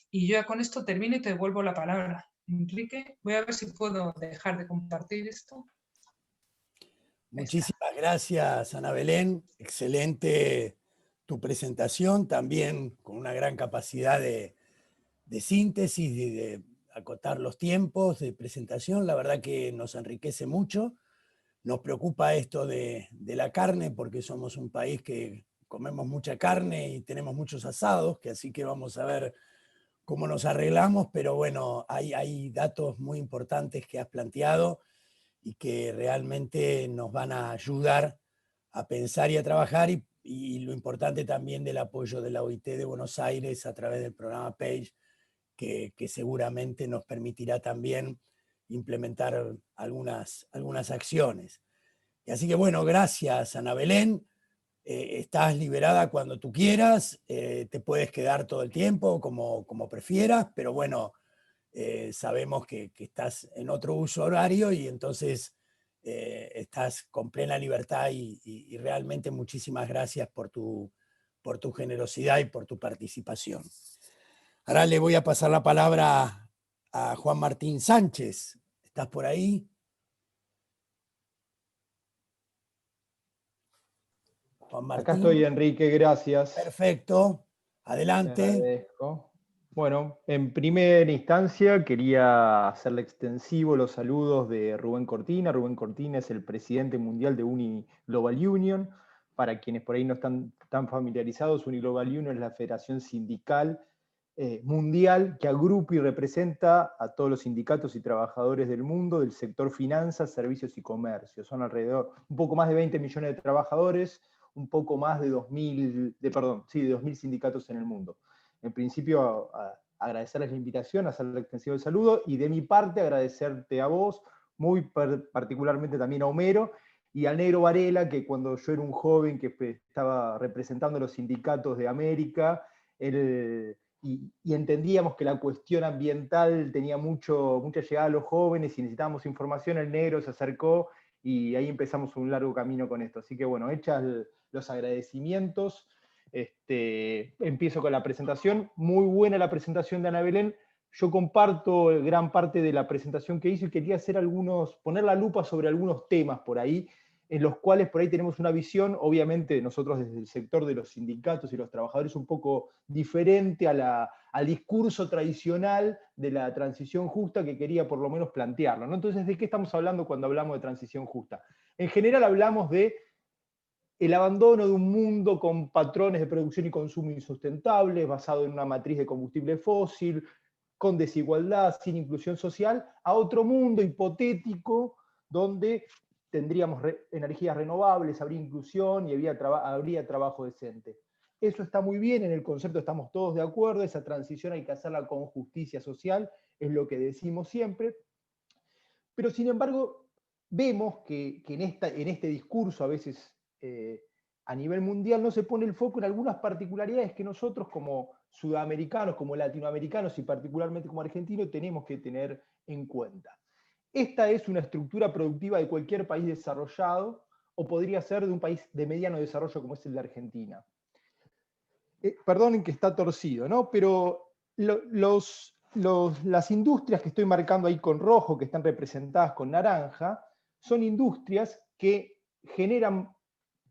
Y yo ya con esto termino y te devuelvo la palabra. Enrique, voy a ver si puedo dejar de compartir esto. Muchísimas gracias, Ana Belén. Excelente tu presentación, también con una gran capacidad de síntesis y de acotar los tiempos de presentación. La verdad que nos enriquece mucho. Nos preocupa esto de la carne porque somos un país que comemos mucha carne y tenemos muchos asados, que así que vamos a ver cómo nos arreglamos, pero bueno, hay datos muy importantes que has planteado y que realmente nos van a ayudar a pensar y a trabajar, y lo importante también del apoyo de la OIT de Buenos Aires a través del programa PAGE, que seguramente nos permitirá también implementar algunas acciones. Y así que bueno, gracias Ana Belén. Estás liberada cuando tú quieras, te puedes quedar todo el tiempo como prefieras, pero bueno, sabemos que estás en otro uso horario y entonces estás con plena libertad y realmente muchísimas gracias por tu generosidad y por tu participación. Ahora le voy a pasar la palabra a Juan Martín Sánchez. ¿Estás por ahí? Juan Martín. Acá estoy, Enrique, gracias. Perfecto. Te Adelante. agradezco. Bueno, en primera instancia quería hacerle extensivo los saludos de Rubén Cortina. Rubén Cortina es el presidente mundial de Uniglobal Union. Para quienes por ahí no están tan familiarizados, Uniglobal Union es la federación sindical mundial que agrupa y representa a todos los sindicatos y trabajadores del mundo del sector finanzas, servicios y comercio. Son alrededor, un poco más de 20 millones de trabajadores, un poco más de 2.000 sindicatos en el mundo. En principio, agradecerles la invitación, hacerle extensivo el saludo, y de mi parte agradecerte a vos, muy particularmente también a Homero, y al Negro Varela, que cuando yo era un joven que estaba representando los sindicatos de América, y entendíamos que la cuestión ambiental tenía mucha llegada a los jóvenes y necesitábamos información, el Negro se acercó y ahí empezamos un largo camino con esto. Así que bueno, hechas los agradecimientos, empiezo con la presentación. Muy buena la presentación de Ana Belén. Yo comparto gran parte de la presentación que hizo y quería poner la lupa sobre algunos temas por ahí, en los cuales por ahí tenemos una visión, obviamente nosotros desde el sector de los sindicatos y los trabajadores, un poco diferente al discurso tradicional de la transición justa que quería por lo menos plantearlo, ¿no? Entonces, ¿de qué estamos hablando cuando hablamos de transición justa? En general hablamos de el abandono de un mundo con patrones de producción y consumo insustentables, basado en una matriz de combustible fósil, con desigualdad, sin inclusión social, a otro mundo hipotético donde tendríamos energías renovables, habría inclusión y habría trabajo decente. Eso está muy bien, en el concepto estamos todos de acuerdo, esa transición hay que hacerla con justicia social, es lo que decimos siempre, pero sin embargo vemos que en este discurso a veces a nivel mundial no se pone el foco en algunas particularidades que nosotros como sudamericanos, como latinoamericanos y particularmente como argentinos tenemos que tener en cuenta. Esta es una estructura productiva de cualquier país desarrollado, o podría ser de un país de mediano desarrollo como es el de Argentina. Perdonen que está torcido, ¿no? Pero las industrias que estoy marcando ahí con rojo, que están representadas con naranja, son industrias que generan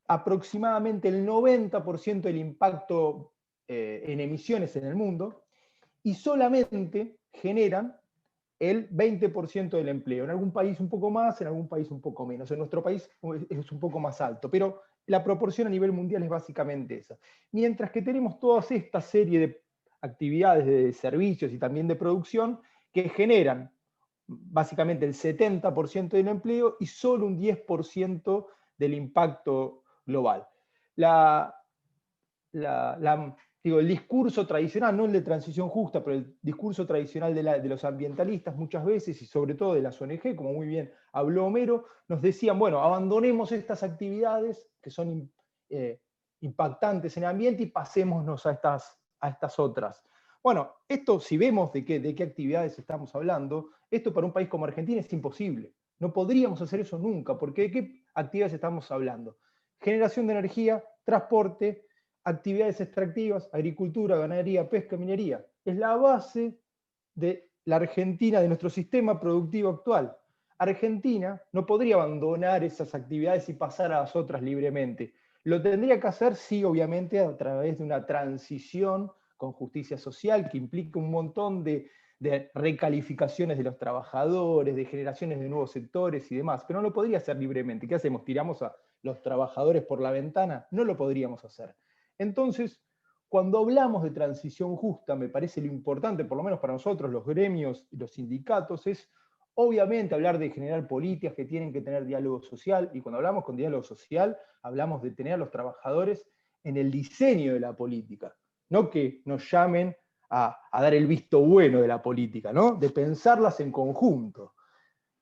aproximadamente el 90% del impacto en emisiones en el mundo, y solamente generan el 20% del empleo. En algún país un poco más, en algún país un poco menos. En nuestro país es un poco más alto, pero la proporción a nivel mundial es básicamente esa. Mientras que tenemos toda esta serie de actividades de servicios y también de producción que generan básicamente el 70% del empleo y solo un 10% del impacto global. El discurso tradicional, no el de transición justa, pero el discurso tradicional de los ambientalistas muchas veces, y sobre todo de las ONG, como muy bien habló Homero, nos decían, bueno, abandonemos estas actividades que son impactantes en el ambiente y pasémonos a estas otras. Bueno, esto, si vemos de qué actividades estamos hablando, esto para un país como Argentina es imposible. No podríamos hacer eso nunca, porque ¿de qué actividades estamos hablando? Generación de energía, transporte, actividades extractivas, agricultura, ganadería, pesca, minería. Es la base de la Argentina, de nuestro sistema productivo actual. Argentina no podría abandonar esas actividades y pasar a las otras libremente. Lo tendría que hacer, sí, obviamente, a través de una transición con justicia social que implica un montón de de recalificaciones de los trabajadores, de generaciones de nuevos sectores y demás, pero no lo podría hacer libremente. ¿Qué hacemos? ¿Tiramos a los trabajadores por la ventana? No lo podríamos hacer. Entonces, cuando hablamos de transición justa, me parece lo importante, por lo menos para nosotros, los gremios y los sindicatos, es obviamente hablar de generar políticas que tienen que tener diálogo social, y cuando hablamos con diálogo social, hablamos de tener a los trabajadores en el diseño de la política, no que nos llamen a dar el visto bueno de la política, ¿no? De pensarlas en conjunto,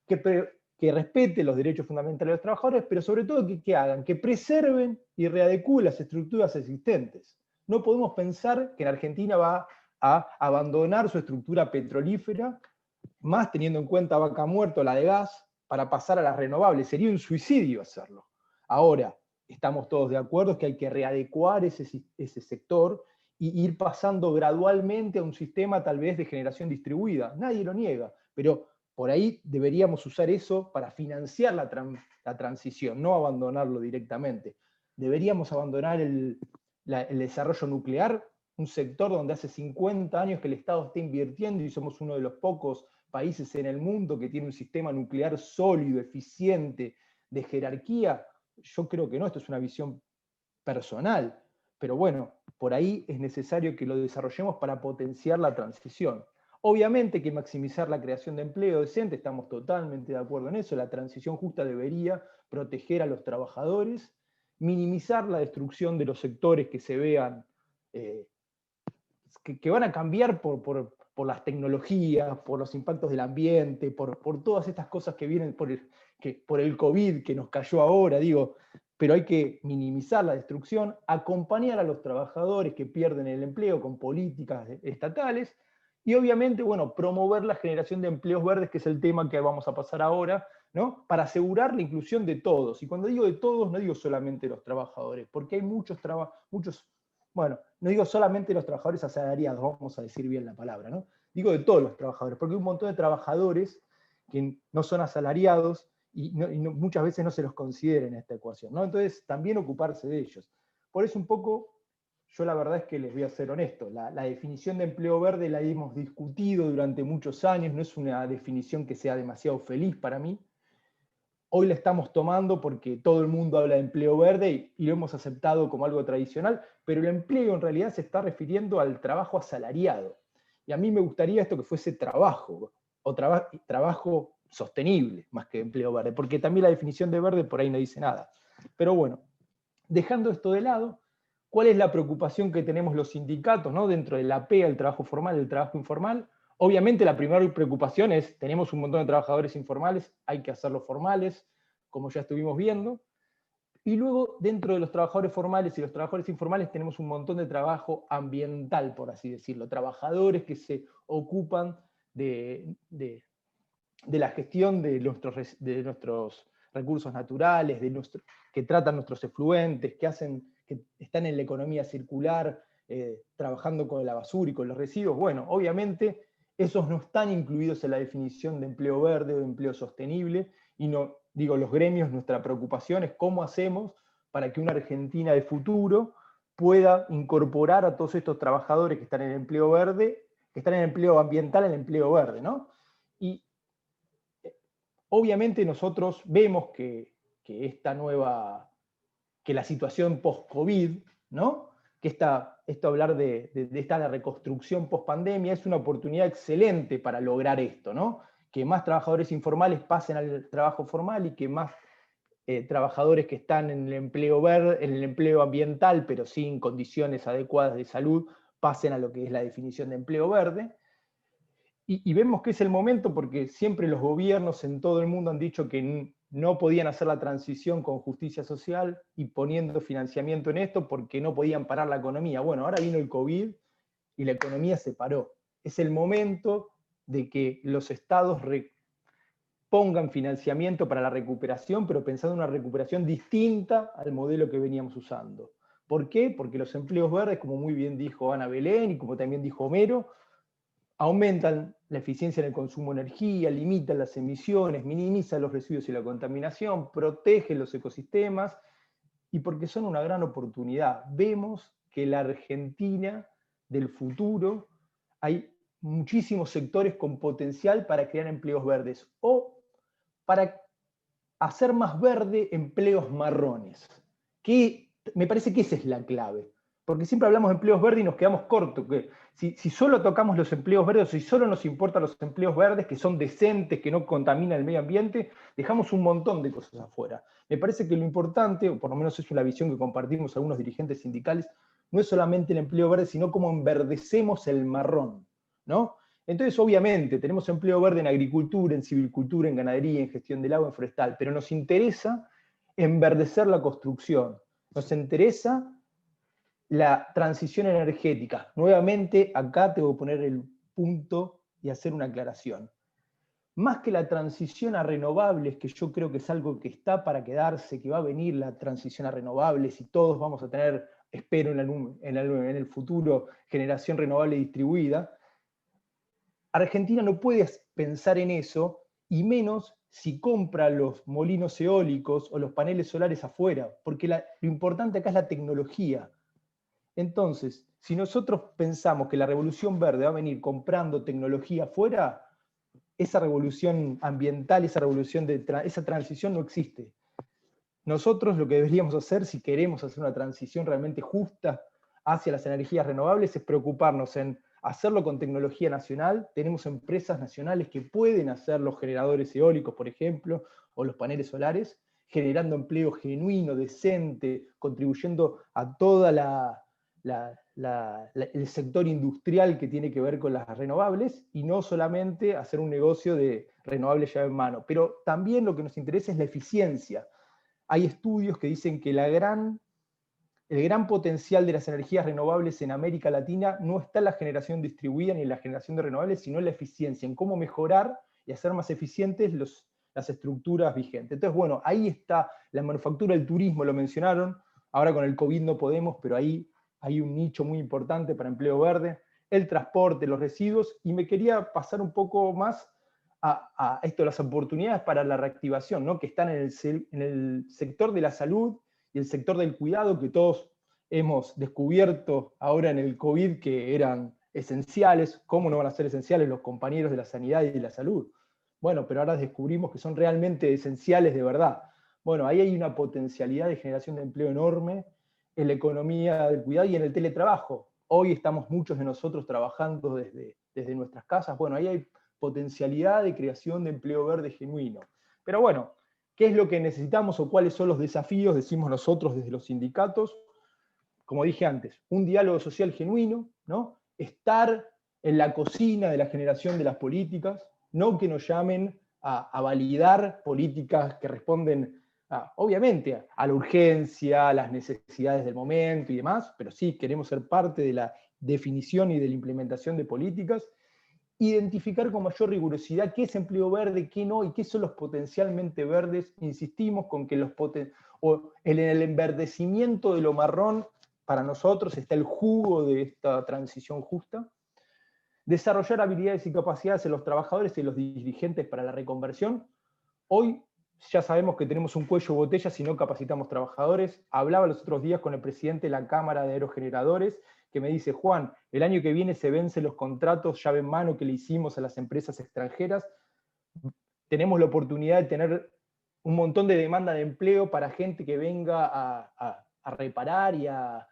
que respeten los derechos fundamentales de los trabajadores, pero sobre todo que hagan, que preserven y readecúen las estructuras existentes. No podemos pensar que en Argentina va a abandonar su estructura petrolífera, más teniendo en cuenta Vaca Muerta, la de gas, para pasar a las renovables. Sería un suicidio hacerlo. Ahora, estamos todos de acuerdo que hay que readecuar ese sector y ir pasando gradualmente a un sistema tal vez de generación distribuida. Nadie lo niega, pero por ahí deberíamos usar eso para financiar la transición, no abandonarlo directamente. Deberíamos abandonar el desarrollo nuclear, un sector donde hace 50 años que el Estado está invirtiendo y somos uno de los pocos países en el mundo que tiene un sistema nuclear sólido, eficiente, de jerarquía. Yo creo que no, esto es una visión personal, pero bueno, por ahí es necesario que lo desarrollemos para potenciar la transición. Obviamente que maximizar la creación de empleo decente, estamos totalmente de acuerdo en eso, la transición justa debería proteger a los trabajadores, minimizar la destrucción de los sectores que se vean, que van a cambiar por las tecnologías, por los impactos del ambiente, por todas estas cosas que vienen por el COVID que nos cayó ahora, digo, pero hay que minimizar la destrucción, acompañar a los trabajadores que pierden el empleo con políticas estatales, y obviamente, bueno, promover la generación de empleos verdes, que es el tema que vamos a pasar ahora, ¿no? Para asegurar la inclusión de todos. Y cuando digo de todos, no digo solamente los trabajadores, porque hay bueno, no digo solamente los trabajadores asalariados, vamos a decir bien la palabra, ¿no? Digo de todos los trabajadores, porque hay un montón de trabajadores que no son asalariados y muchas veces no se los considera en esta ecuación, ¿no? Entonces, también ocuparse de ellos. Por eso un poco, yo la verdad es que les voy a ser honesto, la definición de empleo verde la hemos discutido durante muchos años, no es una definición que sea demasiado feliz para mí. Hoy la estamos tomando porque todo el mundo habla de empleo verde y lo hemos aceptado como algo tradicional, pero el empleo en realidad se está refiriendo al trabajo asalariado. Y a mí me gustaría esto que fuese trabajo, o trabajo sostenible, más que empleo verde, porque también la definición de verde por ahí no dice nada. Pero bueno, dejando esto de lado, ¿cuál es la preocupación que tenemos los sindicatos, ¿no? Dentro de la PEA, el trabajo formal, el trabajo informal? Obviamente la primera preocupación es, tenemos un montón de trabajadores informales, hay que hacerlos formales, como ya estuvimos viendo. Y luego, dentro de los trabajadores formales y los trabajadores informales, tenemos un montón de trabajo ambiental, por así decirlo. Trabajadores que se ocupan de la gestión de nuestros recursos naturales, que tratan nuestros efluentes, que están en la economía circular, trabajando con la basura y con los residuos. Bueno, obviamente esos no están incluidos en la definición de empleo verde o de empleo sostenible, y no, digo, los gremios, nuestra preocupación es cómo hacemos para que una Argentina de futuro pueda incorporar a todos estos trabajadores que están en el empleo verde, que están en el empleo ambiental, en el empleo verde, ¿no? Y obviamente nosotros vemos que la situación post-COVID, ¿no? Que hablar de esta reconstrucción post-pandemia es una oportunidad excelente para lograr esto, ¿no? Que más trabajadores informales pasen al trabajo formal y que más trabajadores que están en el empleo verde, en el empleo ambiental, pero sin condiciones adecuadas de salud, pasen a lo que es la definición de empleo verde. Y vemos que es el momento porque siempre los gobiernos en todo el mundo han dicho que no podían hacer la transición con justicia social y poniendo financiamiento en esto porque no podían parar la economía. Bueno, ahora vino el COVID y la economía se paró. Es el momento de que los estados pongan financiamiento para la recuperación, pero pensando en una recuperación distinta al modelo que veníamos usando. ¿Por qué? Porque los empleos verdes, como muy bien dijo Ana Belén y como también dijo Homero, aumentan la eficiencia en el consumo de energía, limitan las emisiones, minimizan los residuos y la contaminación, protegen los ecosistemas, y porque son una gran oportunidad. Vemos que la Argentina del futuro hay muchísimos sectores con potencial para crear empleos verdes o para hacer más verde empleos marrones. Que me parece que esa es la clave. Porque siempre hablamos de empleos verdes y nos quedamos cortos. Que si solo tocamos los empleos verdes, si solo nos importan los empleos verdes, que son decentes, que no contaminan el medio ambiente, dejamos un montón de cosas afuera. Me parece que lo importante, o por lo menos es una visión que compartimos algunos dirigentes sindicales, no es solamente el empleo verde, sino cómo enverdecemos el marrón, ¿no? Entonces, obviamente, tenemos empleo verde en agricultura, en silvicultura, en ganadería, en gestión del agua, en forestal, pero nos interesa enverdecer la construcción, nos interesa la transición energética. Nuevamente, acá tengo que poner el punto y hacer una aclaración. Más que la transición a renovables, que yo creo que es algo que está para quedarse, que va a venir la transición a renovables y todos vamos a tener, espero en el futuro, generación renovable distribuida, Argentina no puede pensar en eso, y menos si compra los molinos eólicos o los paneles solares afuera, porque lo importante acá es la tecnología. Entonces, si nosotros pensamos que la revolución verde va a venir comprando tecnología afuera, esa revolución ambiental, esa transición no existe. Nosotros lo que deberíamos hacer, si queremos hacer una transición realmente justa hacia las energías renovables, es preocuparnos en hacerlo con tecnología nacional. Tenemos empresas nacionales que pueden hacer los generadores eólicos, por ejemplo, o los paneles solares, generando empleo genuino, decente, contribuyendo a toda el sector industrial que tiene que ver con las renovables, y no solamente hacer un negocio de renovables llave en mano. Pero también lo que nos interesa es la eficiencia. Hay estudios que dicen que el gran potencial de las energías renovables en América Latina no está en la generación distribuida ni en la generación de renovables, sino en la eficiencia, en cómo mejorar y hacer más eficientes las estructuras vigentes. Entonces, bueno, ahí está la manufactura, el turismo, lo mencionaron, ahora con el COVID no podemos, pero ahí hay un nicho muy importante para empleo verde, el transporte, los residuos, y me quería pasar un poco más a esto de las oportunidades para la reactivación, ¿no? Que están en el sector de la salud y el sector del cuidado, que todos hemos descubierto ahora en el COVID que eran esenciales. ¿Cómo no van a ser esenciales los compañeros de la sanidad y de la salud? Bueno, pero ahora descubrimos que son realmente esenciales de verdad. Bueno, ahí hay una potencialidad de generación de empleo enorme en la economía del cuidado y en el teletrabajo. Hoy estamos muchos de nosotros trabajando desde nuestras casas. Bueno, ahí hay potencialidad de creación de empleo verde genuino. Pero bueno, ¿qué es lo que necesitamos o cuáles son los desafíos? Decimos nosotros desde los sindicatos. Como dije antes, un diálogo social genuino, ¿no? Estar en la cocina de la generación de las políticas, no que nos llamen a validar políticas que responden, obviamente, a la urgencia, a las necesidades del momento y demás, pero sí queremos ser parte de la definición y de la implementación de políticas. Identificar con mayor rigurosidad qué es empleo verde, qué no, y qué son los potencialmente verdes. Insistimos con que en el enverdecimiento de lo marrón, para nosotros está el jugo de esta transición justa. Desarrollar habilidades y capacidades en los trabajadores y los dirigentes para la reconversión. Hoy ya sabemos que tenemos un cuello de botella si no capacitamos trabajadores. Hablaba los otros días con el presidente de la Cámara de Aerogeneradores, que me dice: Juan, el año que viene se vencen los contratos llave en mano que le hicimos a las empresas extranjeras. Tenemos la oportunidad de tener un montón de demanda de empleo para gente que venga a reparar y a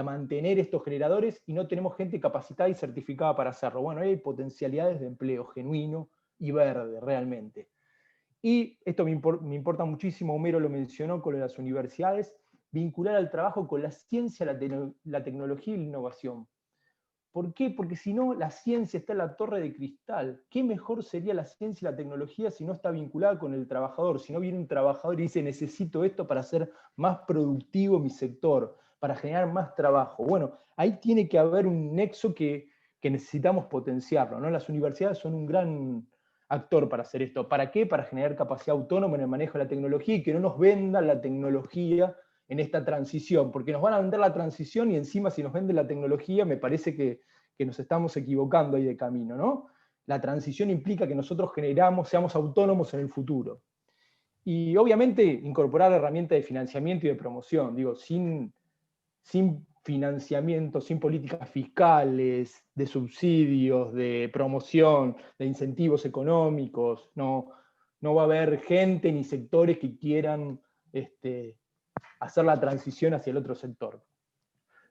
mantener estos generadores, y no tenemos gente capacitada y certificada para hacerlo. Bueno, hay potencialidades de empleo genuino y verde realmente. Y esto me importa muchísimo, Homero lo mencionó con las universidades, vincular al trabajo con la ciencia, la tecnología y la innovación. ¿Por qué? Porque si no, la ciencia está en la torre de cristal. ¿Qué mejor sería la ciencia y la tecnología si no está vinculada con el trabajador? Si no viene un trabajador y dice: necesito esto para hacer más productivo mi sector, para generar más trabajo. Bueno, ahí tiene que haber un nexo que necesitamos potenciarlo, ¿no? Las universidades son un gran actor para hacer esto. ¿Para qué? Para generar capacidad autónoma en el manejo de la tecnología y que no nos vendan la tecnología en esta transición, porque nos van a vender la transición y encima si nos venden la tecnología me parece que nos estamos equivocando ahí de camino, ¿no? La transición implica que nosotros seamos autónomos en el futuro. Y obviamente incorporar herramientas de financiamiento y de promoción, digo, sin financiamiento, sin políticas fiscales, de subsidios, de promoción, de incentivos económicos. No va a haber gente ni sectores que quieran hacer la transición hacia el otro sector.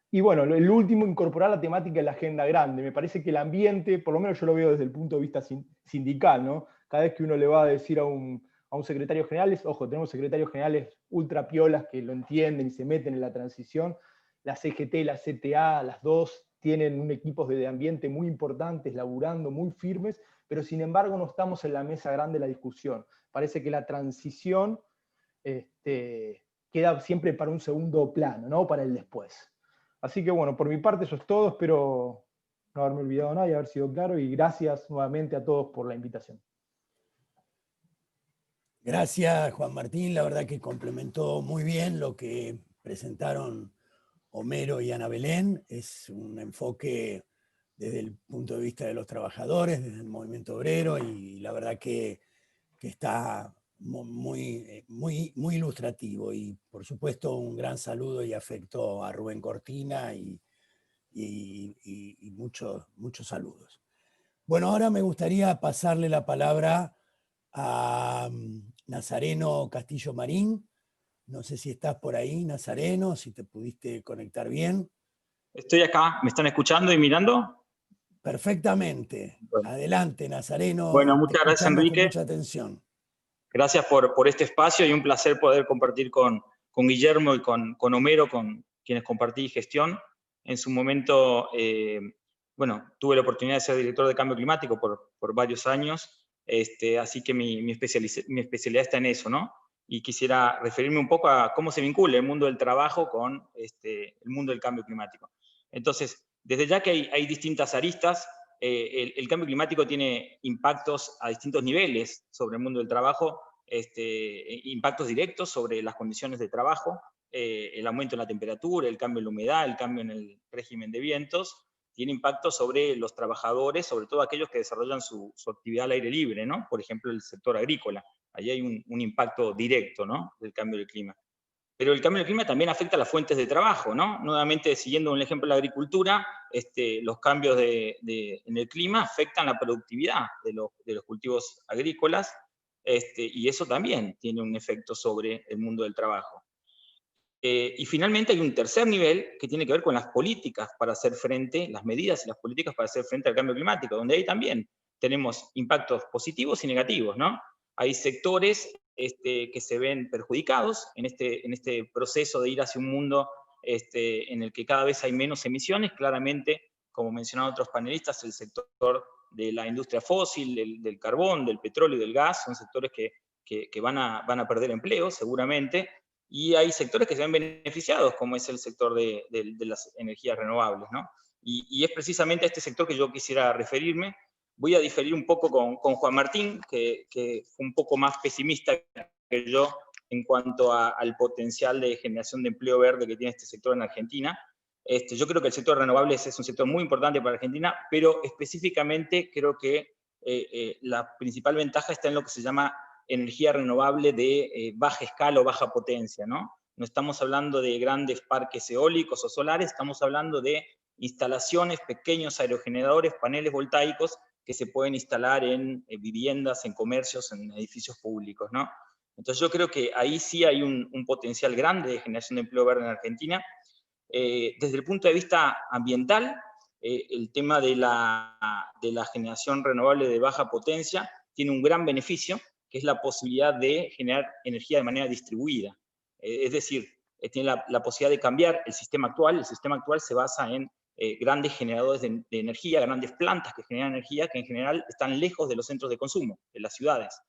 Y bueno, el último, incorporar la temática de la agenda grande. Me parece que el ambiente, por lo menos yo lo veo desde el punto de vista sindical, ¿no? Cada vez que uno le va a decir a un secretario general, ojo, tenemos secretarios generales ultra piolas que lo entienden y se meten en la transición. La CGT, la CTA, las dos tienen un equipo de ambiente muy importantes, laburando, muy firmes, pero sin embargo no estamos en la mesa grande de la discusión. Parece que la transición queda siempre para un segundo plano, ¿no? Para el después. Así que bueno, por mi parte eso es todo, espero no haberme olvidado nada y haber sido claro, y gracias nuevamente a todos por la invitación. Gracias, Juan Martín, la verdad que complementó muy bien lo que presentaron Homero y Ana Belén. Es un enfoque desde el punto de vista de los trabajadores, desde el movimiento obrero, y la verdad que está muy ilustrativo. Y por supuesto un gran saludo y afecto a Rubén Cortina y muchos saludos. Bueno, ahora me gustaría pasarle la palabra a Nazareno Castillo Marín. No sé si estás por ahí, Nazareno, si te pudiste conectar bien. Estoy acá, ¿me están escuchando y mirando? Perfectamente. Bueno. Adelante, Nazareno. Bueno, muchas gracias, Enrique. Con mucha atención. Gracias por este espacio y un placer poder compartir con Guillermo y con Homero, con quienes compartí gestión. En su momento, bueno, tuve la oportunidad de ser director de cambio climático por varios años, así que mi especialidad está en eso, ¿no? Y quisiera referirme un poco a cómo se vincula el mundo del trabajo con el mundo del cambio climático. Entonces, desde ya que hay distintas aristas, el cambio climático tiene impactos a distintos niveles sobre el mundo del trabajo, impactos directos sobre las condiciones de trabajo, el aumento en la temperatura, el cambio en la humedad, el cambio en el régimen de vientos, tiene impactos sobre los trabajadores, sobre todo aquellos que desarrollan su actividad al aire libre, ¿no? Por ejemplo, el sector agrícola. Allí hay un impacto directo, ¿no?, del cambio del clima. Pero el cambio del clima también afecta a las fuentes de trabajo, ¿no? Nuevamente, siguiendo un ejemplo de la agricultura, los cambios en el clima afectan la productividad de los cultivos agrícolas, y eso también tiene un efecto sobre el mundo del trabajo. Y finalmente hay un tercer nivel que tiene que ver con las políticas para hacer frente, las medidas y las políticas para hacer frente al cambio climático, donde ahí también tenemos impactos positivos y negativos, ¿no? Hay sectores que se ven perjudicados en este proceso de ir hacia un mundo en el que cada vez hay menos emisiones. Claramente, como mencionaron otros panelistas, el sector de la industria fósil, del carbón, del petróleo y del gas, son sectores que van a perder empleo seguramente, y hay sectores que se ven beneficiados, como es el sector de las energías renovables, ¿no? Y es precisamente a este sector que yo quisiera referirme. Voy a diferir un poco con Juan Martín, que fue un poco más pesimista que yo en cuanto al potencial de generación de empleo verde que tiene este sector en Argentina. Yo creo que el sector de renovables es un sector muy importante para Argentina, pero específicamente creo que la principal ventaja está en lo que se llama energía renovable de baja escala o baja potencia, ¿no? No estamos hablando de grandes parques eólicos o solares, estamos hablando de instalaciones, pequeños aerogeneradores, paneles voltaicos que se pueden instalar en viviendas, en comercios, en edificios públicos, ¿no? Entonces yo creo que ahí sí hay un potencial grande de generación de empleo verde en Argentina. Desde el punto de vista ambiental, el tema de la generación renovable de baja potencia tiene un gran beneficio, que es la posibilidad de generar energía de manera distribuida. Es decir, tiene la posibilidad de cambiar el sistema actual. El sistema actual se basa en grandes generadores de energía, grandes plantas que generan energía, que en general están lejos de los centros de consumo, de las ciudades.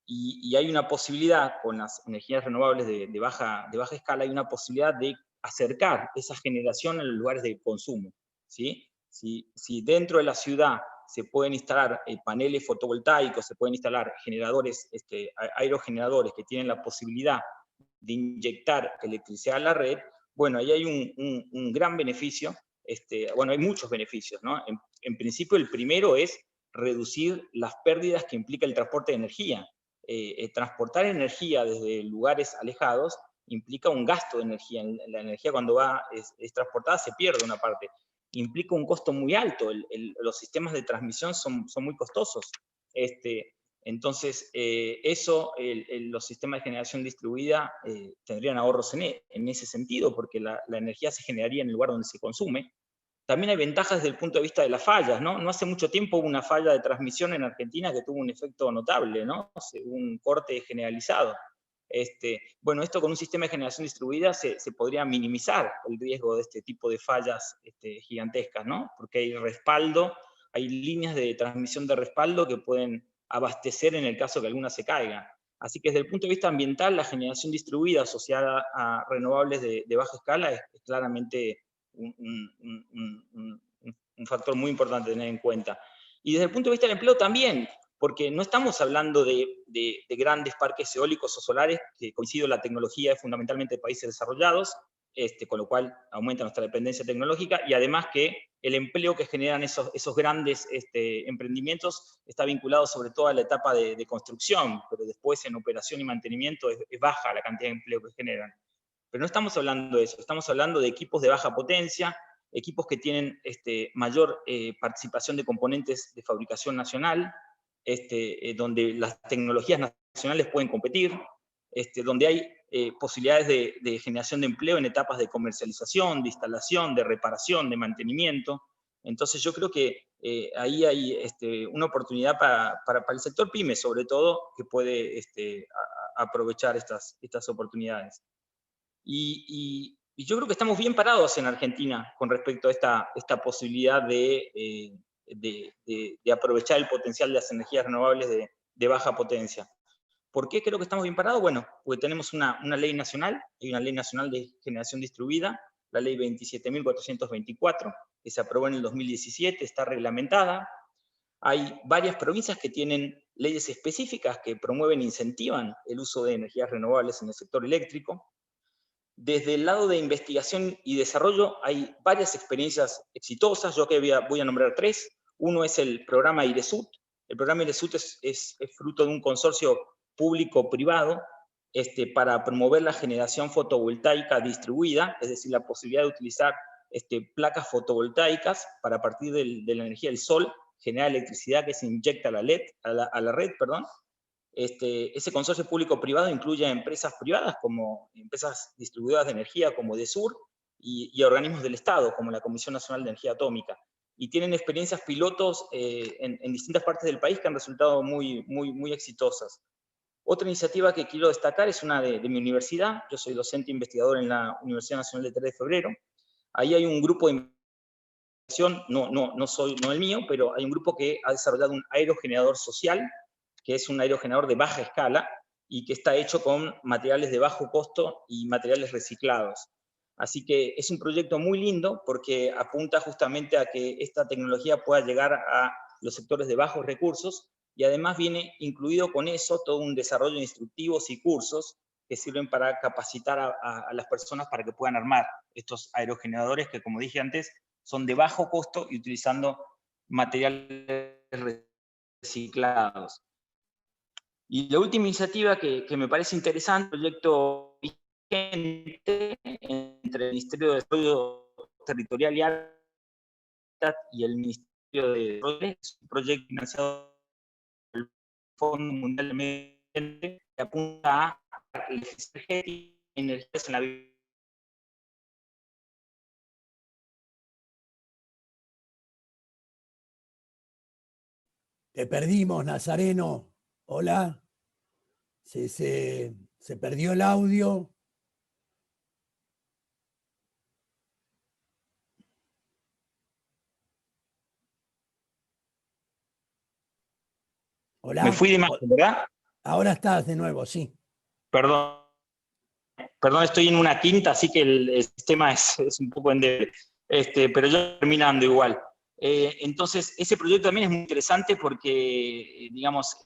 Y hay una posibilidad, con las energías renovables de baja escala, hay una posibilidad de acercar esa generación a los lugares de consumo, ¿sí? Si dentro de la ciudad se pueden instalar paneles fotovoltaicos, se pueden instalar generadores, aerogeneradores que tienen la posibilidad de inyectar electricidad a la red, bueno, ahí hay un gran beneficio. Bueno, hay muchos beneficios, ¿no? En principio, el primero es reducir las pérdidas que implica el transporte de energía. Transportar energía desde lugares alejados implica un gasto de energía. La energía cuando es transportada se pierde una parte. Implica un costo muy alto. Los sistemas de transmisión son muy costosos. Entonces, los sistemas de generación distribuida tendrían ahorros en ese sentido, porque la energía se generaría en el lugar donde se consume. También hay ventajas desde el punto de vista de las fallas, ¿no? No hace mucho tiempo hubo una falla de transmisión en Argentina que tuvo un efecto notable, ¿no? Un corte generalizado. Bueno, esto con un sistema de generación distribuida se podría minimizar el riesgo de este tipo de fallas gigantescas, ¿no? Porque hay respaldo, hay líneas de transmisión de respaldo que pueden abastecer en el caso que alguna se caiga. Así que desde el punto de vista ambiental, la generación distribuida asociada a renovables de baja escala es claramente un factor muy importante a tener en cuenta. Y desde el punto de vista del empleo también, porque no estamos hablando de grandes parques eólicos o solares, que coincido, la tecnología es fundamentalmente de países desarrollados, con lo cual aumenta nuestra dependencia tecnológica, y además que el empleo que generan esos grandes emprendimientos está vinculado sobre todo a la etapa de construcción, pero después en operación y mantenimiento es baja la cantidad de empleo que generan. Pero no estamos hablando de eso, estamos hablando de equipos de baja potencia, equipos que tienen mayor participación de componentes de fabricación nacional, donde las tecnologías nacionales pueden competir, donde hay posibilidades de generación de empleo en etapas de comercialización, de instalación, de reparación, de mantenimiento. Entonces yo creo que ahí hay una oportunidad para el sector PYME, sobre todo, que puede aprovechar estas oportunidades. Y yo creo que estamos bien parados en Argentina con respecto a esta posibilidad de aprovechar el potencial de las energías renovables de baja potencia. ¿Por qué creo que estamos bien parados? Bueno, porque tenemos una ley nacional, hay una ley nacional de generación distribuida, la ley 27.424, que se aprobó en el 2017, está reglamentada. Hay varias provincias que tienen leyes específicas que promueven e incentivan el uso de energías renovables en el sector eléctrico. Desde el lado de investigación y desarrollo hay varias experiencias exitosas, yo que voy a nombrar 3. Uno es el programa IRESUT. El programa IRESUT es fruto de un consorcio público-privado para promover la generación fotovoltaica distribuida, es decir, la posibilidad de utilizar placas fotovoltaicas para, a partir de la energía del sol, generar electricidad que se inyecta a la red. Ese consorcio público-privado incluye a empresas privadas, como empresas distribuidoras de energía como DESUR, y a organismos del Estado, como la Comisión Nacional de Energía Atómica. Y tienen experiencias pilotos en distintas partes del país que han resultado muy exitosas. Otra iniciativa que quiero destacar es una de mi universidad. Yo soy docente investigador en la Universidad Nacional de 3 de Febrero. Ahí hay un grupo de investigación, no el mío, pero hay un grupo que ha desarrollado un aerogenerador social, que es un aerogenerador de baja escala y que está hecho con materiales de bajo costo y materiales reciclados. Así que es un proyecto muy lindo porque apunta justamente a que esta tecnología pueda llegar a los sectores de bajos recursos, y además viene incluido con eso todo un desarrollo de instructivos y cursos que sirven para capacitar a las personas para que puedan armar estos aerogeneradores que, como dije antes, son de bajo costo y utilizando materiales reciclados. Y la última iniciativa que me parece interesante, el proyecto vigente entre el Ministerio de Desarrollo Territorial y Hábitat y el Ministerio de Desarrollo, es un proyecto financiado por el Fondo Mundial de Medio Ambiente que apunta a la eficiencia y energías en la vida. Te perdimos, Nazareno. Hola. Se perdió el audio. Hola. Me fui de imagen, ¿verdad? Ahora estás de nuevo, sí. Perdón, estoy en una quinta, así que el sistema es un poco endeble, pero yo terminando igual. Entonces, ese proyecto también es muy interesante porque, digamos,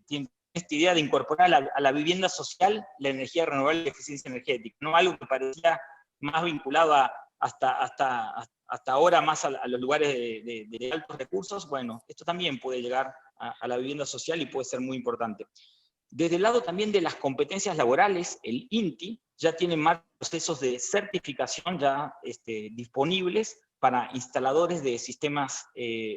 tiene esta idea de incorporar a la vivienda social la energía renovable y la eficiencia energética, no algo que parecía más vinculado hasta ahora más a los lugares de altos recursos. Bueno, esto también puede llegar a la vivienda social y puede ser muy importante. Desde el lado también de las competencias laborales, el INTI ya tiene más procesos de certificación ya disponibles para instaladores de sistemas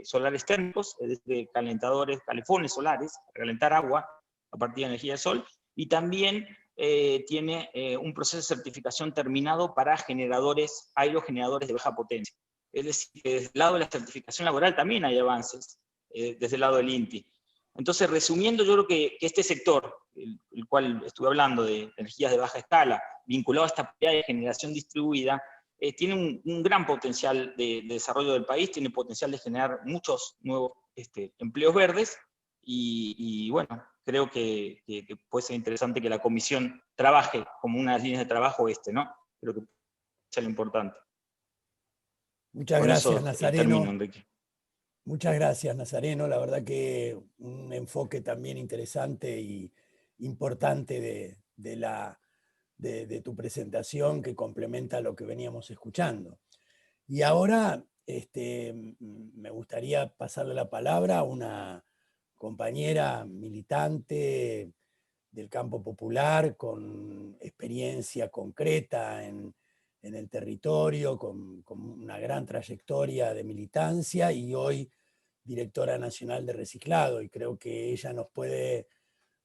solares térmicos, desde calentadores, calefones solares, para calentar agua a partir de energía del sol, y también tiene un proceso de certificación terminado para generadores, aerogeneradores de baja potencia. Es decir, que desde el lado de la certificación laboral también hay avances, desde el lado del INTI. Entonces, resumiendo, yo creo que este sector, el cual estuve hablando de energías de baja escala, vinculado a esta actividad de generación distribuida, tiene un gran potencial de desarrollo del país, tiene potencial de generar muchos nuevos empleos verdes, y bueno, creo que puede ser interesante que la comisión trabaje como una de las líneas de trabajo ¿no? Creo que es lo importante. Muchas Con gracias, eso Nazareno. termino, Enrique. Muchas gracias, Nazareno. La verdad que un enfoque también interesante y importante de tu presentación, que complementa lo que veníamos escuchando. Y ahora me gustaría pasarle la palabra a una compañera militante del campo popular con experiencia concreta en el territorio, con una gran trayectoria de militancia y hoy directora nacional de reciclado. Y creo que ella nos puede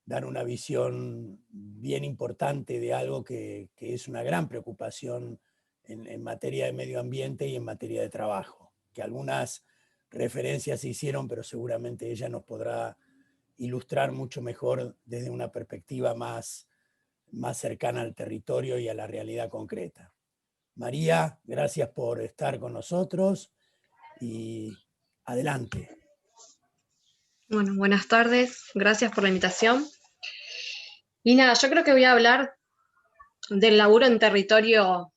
dar una visión bien importante de algo que es una gran preocupación en materia de medio ambiente y en materia de trabajo, que algunas referencias se hicieron, pero seguramente ella nos podrá ilustrar mucho mejor desde una perspectiva más cercana al territorio y a la realidad concreta. María, gracias por estar con nosotros y adelante. Bueno, buenas tardes, gracias por la invitación. Y nada, yo creo que voy a hablar del laburo en territorio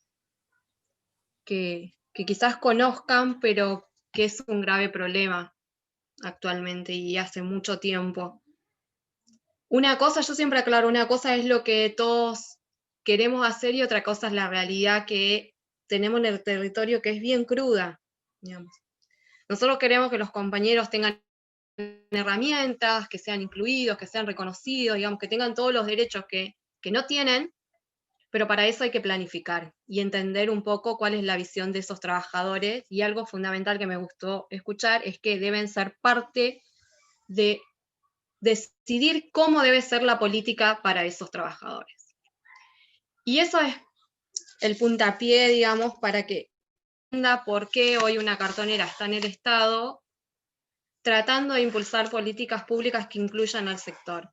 que quizás conozcan, pero que es un grave problema actualmente y hace mucho tiempo. Una cosa, yo siempre aclaro, una cosa es lo que todos queremos hacer y otra cosa es la realidad que tenemos en el territorio, que es bien cruda, digamos. Nosotros queremos que los compañeros tengan herramientas, que sean incluidos, que sean reconocidos, digamos, que tengan todos los derechos que no tienen, pero para eso hay que planificar y entender un poco cuál es la visión de esos trabajadores, y algo fundamental que me gustó escuchar es que deben ser parte de decidir cómo debe ser la política para esos trabajadores. Y eso es el puntapié, digamos, para que entienda por qué hoy una cartonera está en el Estado tratando de impulsar políticas públicas que incluyan al sector.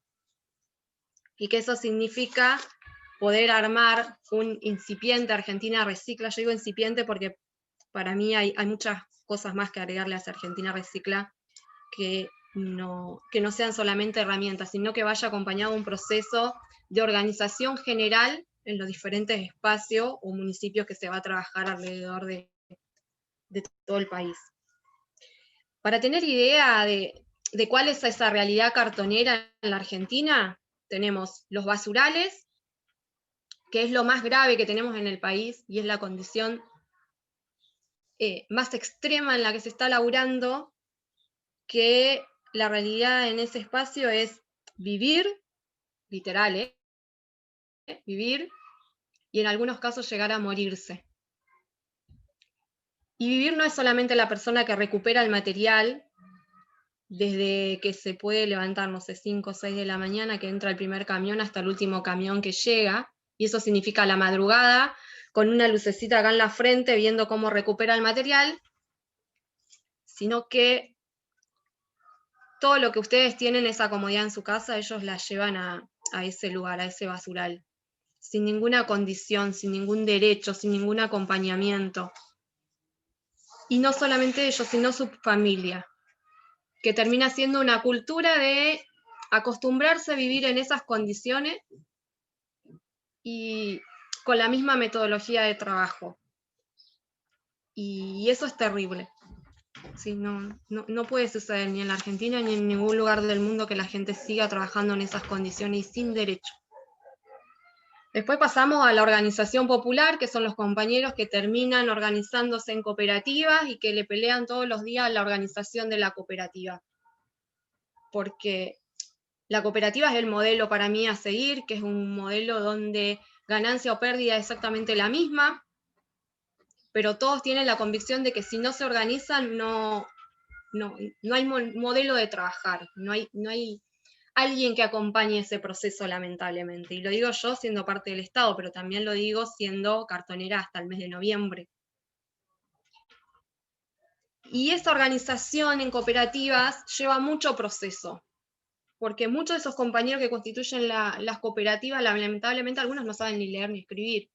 Y que eso significa poder armar un incipiente Argentina Recicla. Yo digo incipiente porque para mí hay muchas cosas más que agregarle a Argentina Recicla que no sean solamente herramientas, sino que vaya acompañado un proceso de organización general en los diferentes espacios o municipios que se va a trabajar alrededor de todo el país. Para tener idea de cuál es esa realidad cartonera en la Argentina, tenemos los basurales, que es lo más grave que tenemos en el país y es la condición más extrema en la que se está laburando, que la realidad en ese espacio es vivir, literal, vivir, y en algunos casos llegar a morirse. Y vivir no es solamente la persona que recupera el material, desde que se puede levantar, no sé, 5 o 6 de la mañana, que entra el primer camión, hasta el último camión que llega, y eso significa la madrugada, con una lucecita acá en la frente, viendo cómo recupera el material, sino que todo lo que ustedes tienen, esa comodidad en su casa, ellos la llevan a ese lugar, a ese basural, sin ninguna condición, sin ningún derecho, sin ningún acompañamiento. Y no solamente ellos, sino su familia, que termina siendo una cultura de acostumbrarse a vivir en esas condiciones y con la misma metodología de trabajo. Y eso es terrible. Sí, no puede suceder ni en la Argentina ni en ningún lugar del mundo que la gente siga trabajando en esas condiciones y sin derecho. Después pasamos a la organización popular, que son los compañeros que terminan organizándose en cooperativas y que le pelean todos los días a la organización de la cooperativa. Porque La cooperativa es el modelo para mí a seguir, que es un modelo donde ganancia o pérdida es exactamente la misma, pero todos tienen la convicción de que si no se organizan no hay modelo de trabajar, no hay alguien que acompañe ese proceso, lamentablemente. Y lo digo yo siendo parte del Estado, pero también lo digo siendo cartonera hasta el mes de noviembre. Y esta organización en cooperativas lleva mucho proceso, porque muchos de esos compañeros que constituyen las cooperativas, lamentablemente algunos no saben ni leer ni escribir.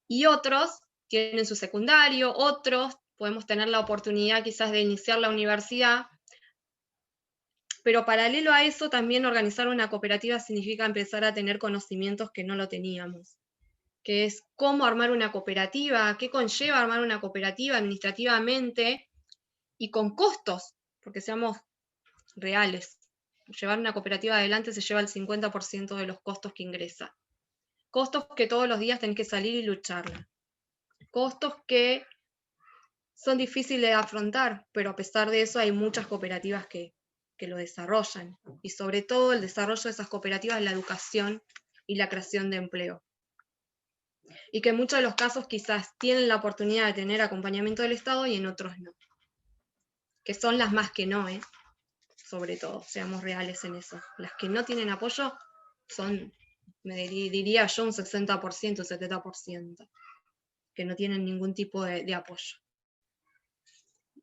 Y otros tienen su secundario, otros podemos tener la oportunidad quizás de iniciar la universidad, pero paralelo a eso también organizar una cooperativa significa empezar a tener conocimientos que no lo teníamos, que es cómo armar una cooperativa, qué conlleva armar una cooperativa administrativamente y con costos, porque seamos reales. Llevar una cooperativa adelante se lleva el 50% de los costos que ingresa. Costos que todos los días tenés que salir y lucharla. Costos que son difíciles de afrontar, pero a pesar de eso hay muchas cooperativas que lo desarrollan. Y sobre todo el desarrollo de esas cooperativas es la educación y la creación de empleo. Y que en muchos de los casos quizás tienen la oportunidad de tener acompañamiento del Estado y en otros no. Que son las más que no, sobre todo, seamos reales en eso. Las que no tienen apoyo son, me diría yo, un 60%, 70%, que no tienen ningún tipo de apoyo.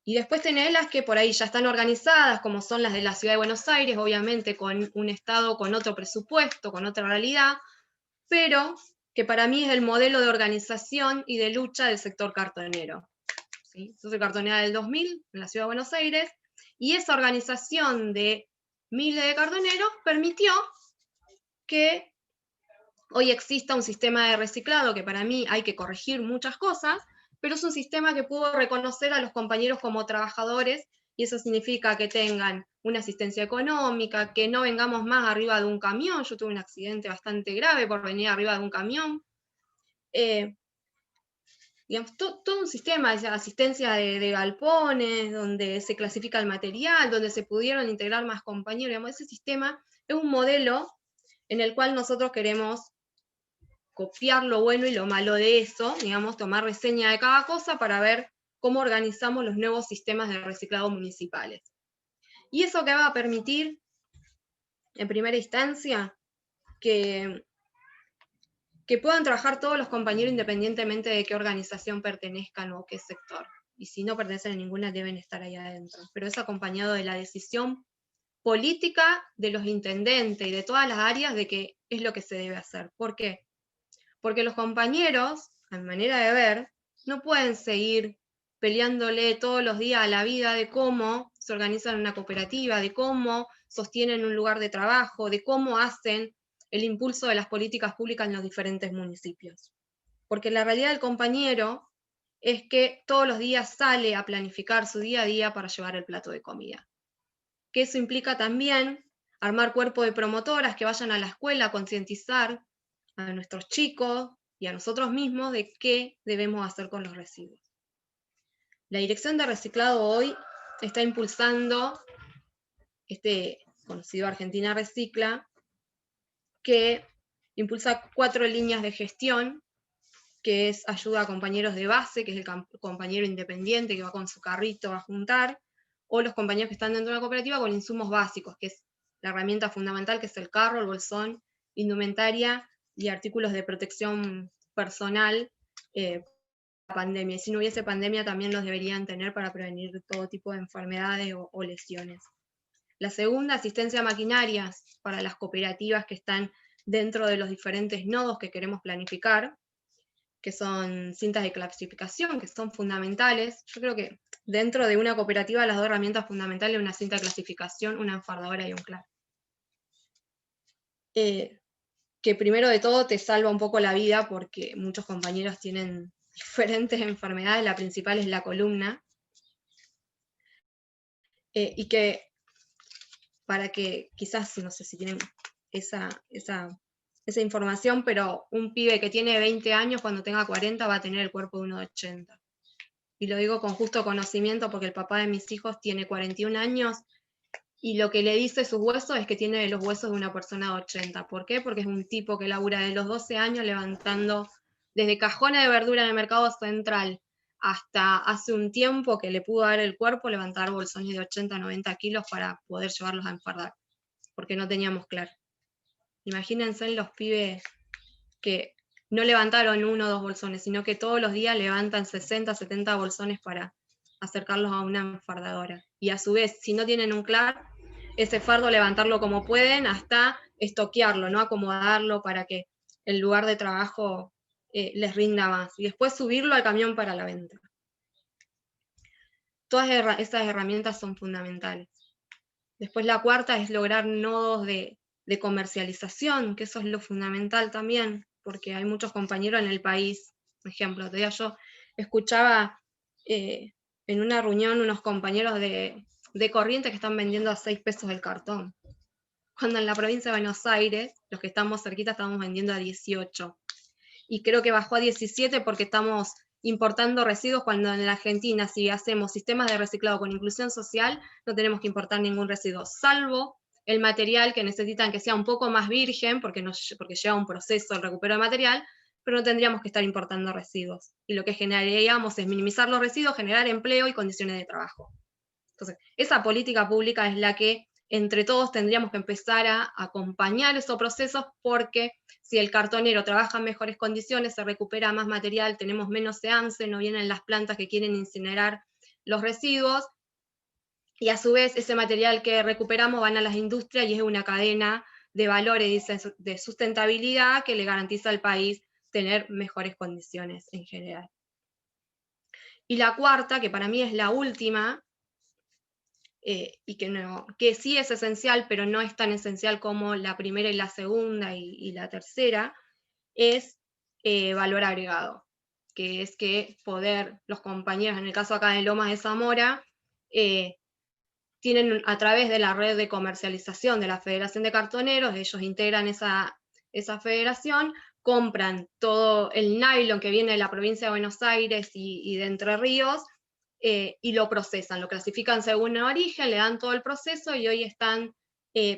Y después tenés las que por ahí ya están organizadas, como son las de la Ciudad de Buenos Aires, obviamente con un Estado con otro presupuesto, con otra realidad, pero que para mí es el modelo de organización y de lucha del sector cartonero. ¿Sí? Yo soy cartonera del 2000 en la Ciudad de Buenos Aires, y esa organización de miles de cartoneros permitió que hoy exista un sistema de reciclado que para mí hay que corregir muchas cosas, pero es un sistema que pudo reconocer a los compañeros como trabajadores, y eso significa que tengan una asistencia económica, que no vengamos más arriba de un camión. Yo tuve un accidente bastante grave por venir arriba de un camión. Digamos, todo un sistema de asistencia de galpones, donde se clasifica el material, donde se pudieron integrar más compañeros. Digamos, ese sistema es un modelo en el cual nosotros queremos copiar lo bueno y lo malo de eso, digamos, tomar reseña de cada cosa para ver cómo organizamos los nuevos sistemas de reciclado municipales. Y eso que va a permitir, en primera instancia, que puedan trabajar todos los compañeros independientemente de qué organización pertenezcan o qué sector. Y si no pertenecen a ninguna, deben estar ahí adentro. Pero es acompañado de la decisión política de los intendentes y de todas las áreas de qué es lo que se debe hacer. ¿Por qué? Porque los compañeros, a mi manera de ver, no pueden seguir peleándole todos los días a la vida de cómo se organizan una cooperativa, de cómo sostienen un lugar de trabajo, de cómo hacen el impulso de las políticas públicas en los diferentes municipios. Porque la realidad del compañero es que todos los días sale a planificar su día a día para llevar el plato de comida. Que eso implica también armar cuerpo de promotoras que vayan a la escuela a concientizar a nuestros chicos y a nosotros mismos de qué debemos hacer con los residuos. La Dirección de Reciclado hoy está impulsando este conocido Argentina Recicla, que impulsa 4 líneas de gestión, que es ayuda a compañeros de base, que es el compañero independiente que va con su carrito a juntar, o los compañeros que están dentro de la cooperativa con insumos básicos, que es la herramienta fundamental, que es el carro, el bolsón, indumentaria y artículos de protección personal la pandemia. Y si no hubiese pandemia también los deberían tener para prevenir todo tipo de enfermedades o lesiones. La segunda, asistencia a maquinarias para las cooperativas que están dentro de los diferentes nodos que queremos planificar, que son cintas de clasificación, que son fundamentales. Yo creo que dentro de una cooperativa las 2 herramientas fundamentales son una cinta de clasificación, una enfardadora y un claro. Que primero de todo te salva un poco la vida porque muchos compañeros tienen diferentes enfermedades, la principal es la columna, y que para que quizás, no sé si tienen esa información, pero un pibe que tiene 20 años cuando tenga 40 va a tener el cuerpo de uno de 80. Y lo digo con justo conocimiento porque el papá de mis hijos tiene 41 años y lo que le dice sus huesos es que tiene los huesos de una persona de 80. ¿Por qué? Porque es un tipo que labura de los 12 años levantando desde cajones de verdura en el mercado central hasta hace un tiempo que le pudo dar el cuerpo, levantar bolsones de 80, 90 kilos para poder llevarlos a enfardar, porque no teníamos claro. Imagínense los pibes que no levantaron 1 o 2 bolsones, sino que todos los días levantan 60, 70 bolsones para acercarlos a una enfardadora. Y a su vez, si no tienen un CLAR, ese fardo levantarlo como pueden hasta estoquearlo, ¿no? Acomodarlo para que el lugar de trabajo les rinda más. Y después subirlo al camión para la venta. Todas esas herramientas son fundamentales. Después la cuarta es lograr nodos de comercialización, que eso es lo fundamental también, porque hay muchos compañeros en el país. Por ejemplo, todavía yo escuchaba en una reunión unos compañeros de Corrientes que están vendiendo a 6 pesos el cartón, cuando en la provincia de Buenos Aires, los que estamos cerquita, estamos vendiendo a 18. Y creo que bajó a 17 porque estamos importando residuos, cuando en la Argentina, si hacemos sistemas de reciclado con inclusión social, no tenemos que importar ningún residuo, salvo el material que necesitan que sea un poco más virgen, porque lleva un proceso el recupero de material, pero no tendríamos que estar importando residuos. Y lo que generaríamos es minimizar los residuos, generar empleo y condiciones de trabajo. Entonces, esa política pública es la que entre todos tendríamos que empezar a acompañar esos procesos, porque si el cartonero trabaja en mejores condiciones, se recupera más material, tenemos menos seance, no vienen las plantas que quieren incinerar los residuos, y a su vez ese material que recuperamos van a las industrias y es una cadena de valores y de sustentabilidad que le garantiza al país tener mejores condiciones en general. Y la cuarta, que para mí es la última, y que sí es esencial, pero no es tan esencial como la primera y la segunda y la tercera, es valor agregado, que es que los compañeros, en el caso acá de Lomas de Zamora, tienen a través de la red de comercialización de la Federación de Cartoneros, ellos integran esa federación, compran todo el nylon que viene de la provincia de Buenos Aires y de Entre Ríos, y lo procesan, lo clasifican según el origen, le dan todo el proceso y hoy están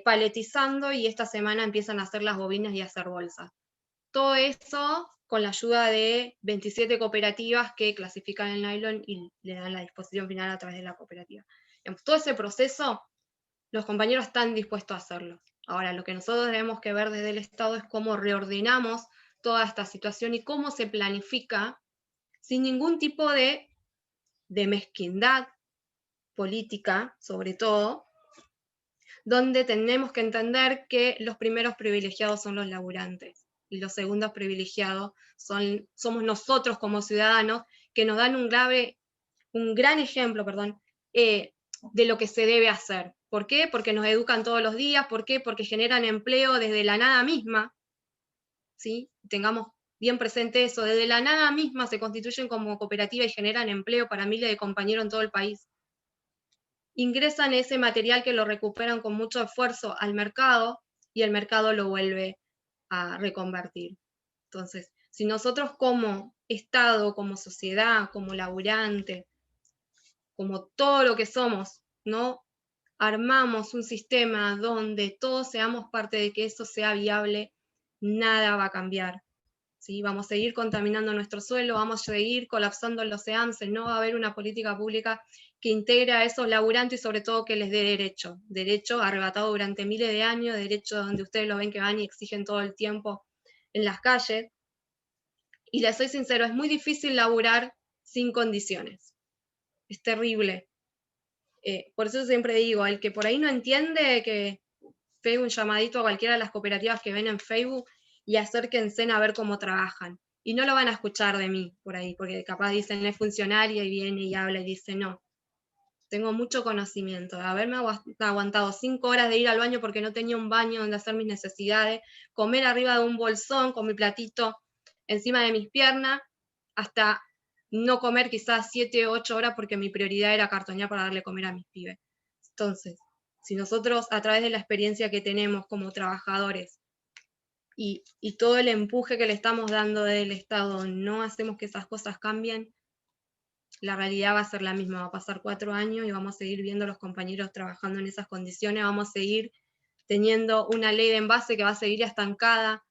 paletizando y esta semana empiezan a hacer las bobinas y a hacer bolsas. Todo eso con la ayuda de 27 cooperativas que clasifican el nylon y le dan la disposición final a través de la cooperativa. Todo ese proceso, los compañeros están dispuestos a hacerlo. Ahora, lo que nosotros tenemos que ver desde el Estado es cómo reordenamos toda esta situación y cómo se planifica sin ningún tipo de mezquindad política, sobre todo, donde tenemos que entender que los primeros privilegiados son los laburantes y los segundos privilegiados somos nosotros como ciudadanos, que nos dan un gran ejemplo, de lo que se debe hacer. ¿Por qué? Porque nos educan todos los días. ¿Por qué? Porque generan empleo desde la nada misma, ¿sí? Tengamos bien presente eso, desde la nada misma se constituyen como cooperativa y generan empleo para miles de compañeros en todo el país. Ingresan ese material que lo recuperan con mucho esfuerzo al mercado y el mercado lo vuelve a reconvertir. Entonces, si nosotros como Estado, como sociedad, como laburante, como todo lo que somos, ¿no? Armamos un sistema donde todos seamos parte de que eso sea viable, nada va a cambiar. ¿Sí? Vamos a seguir contaminando nuestro suelo, vamos a seguir colapsando los seances, no va a haber una política pública que integre a esos laburantes y sobre todo que les dé derecho arrebatado durante miles de años, derecho donde ustedes lo ven que van y exigen todo el tiempo en las calles. Y les soy sincero, es muy difícil laburar sin condiciones, es terrible. Por eso siempre digo, el que por ahí no entiende, que pegue un llamadito a cualquiera de las cooperativas que ven en Facebook y acérquense a ver cómo trabajan. Y no lo van a escuchar de mí por ahí, porque capaz dicen es funcionaria y viene y habla y dice no. Tengo mucho conocimiento de haberme aguantado 5 horas de ir al baño porque no tenía un baño donde hacer mis necesidades, comer arriba de un bolsón con mi platito encima de mis piernas, hasta no comer quizás 7 o 8 horas porque mi prioridad era cartonear para darle comer a mis pibes. Entonces, si nosotros a través de la experiencia que tenemos como trabajadores y todo el empuje que le estamos dando del Estado no hacemos que esas cosas cambien, la realidad va a ser la misma, va a pasar 4 años y vamos a seguir viendo a los compañeros trabajando en esas condiciones, vamos a seguir teniendo una ley de envase que va a seguir estancada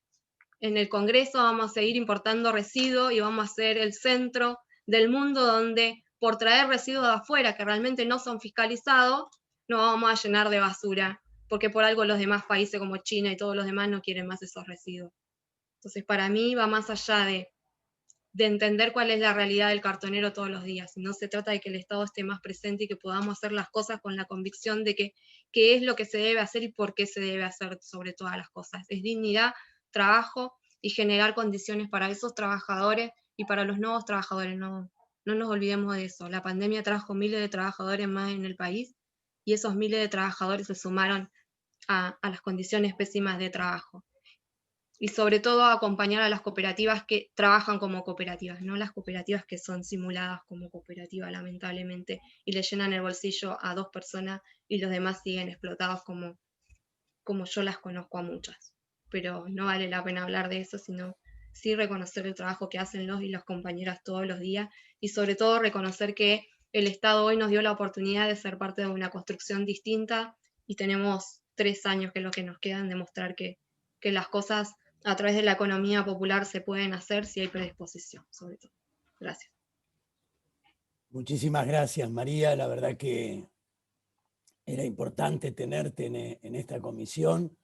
en el Congreso, vamos a seguir importando residuos y vamos a ser el centro del mundo donde por traer residuos de afuera que realmente no son fiscalizados, nos vamos a llenar de basura, porque por algo los demás países como China y todos los demás no quieren más esos residuos. Entonces para mí va más allá de entender cuál es la realidad del cartonero todos los días. No se trata de que el Estado esté más presente y que podamos hacer las cosas con la convicción de que qué es lo que se debe hacer y por qué se debe hacer sobre todas las cosas. Es dignidad, trabajo y generar condiciones para esos trabajadores y para los nuevos trabajadores. No nos olvidemos de eso. La pandemia trajo miles de trabajadores más en el país y esos miles de trabajadores se sumaron a las condiciones pésimas de trabajo. Y sobre todo acompañar a las cooperativas que trabajan como cooperativas, no las cooperativas que son simuladas como cooperativas, lamentablemente, y le llenan el bolsillo a 2 personas y los demás siguen explotados como yo las conozco a muchas. Pero no vale la pena hablar de eso, sino sí reconocer el trabajo que hacen los y las compañeras todos los días, y sobre todo reconocer que el Estado hoy nos dio la oportunidad de ser parte de una construcción distinta, y tenemos 3 años, que es lo que nos quedan, de mostrar que las cosas a través de la economía popular se pueden hacer si hay predisposición, sobre todo. Gracias. Muchísimas gracias, María. La verdad que era importante tenerte en esta comisión,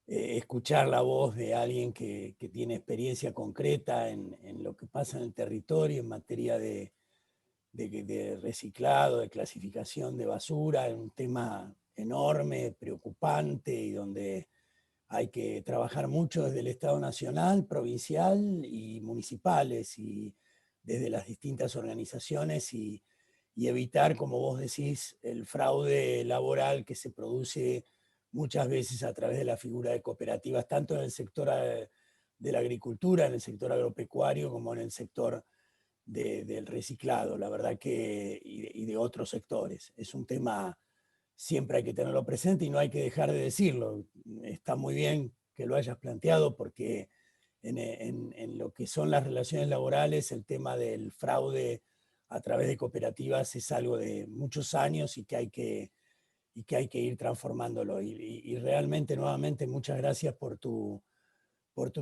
escuchar la voz de alguien que tiene experiencia concreta en lo que pasa en el territorio en materia de reciclado, de clasificación de basura, es un tema enorme, preocupante, y donde hay que trabajar mucho desde el Estado nacional, provincial y municipales, y desde las distintas organizaciones, y evitar, como vos decís, el fraude laboral que se produce muchas veces a través de la figura de cooperativas, tanto en el sector de la agricultura, en el sector agropecuario, como en el sector del reciclado, la verdad que, y de otros sectores. Es un tema, siempre hay que tenerlo presente y no hay que dejar de decirlo. Está muy bien que lo hayas planteado, porque en lo que son las relaciones laborales, el tema del fraude a través de cooperativas es algo de muchos años y que hay que ir transformándolo. Y realmente, nuevamente, muchas gracias por tu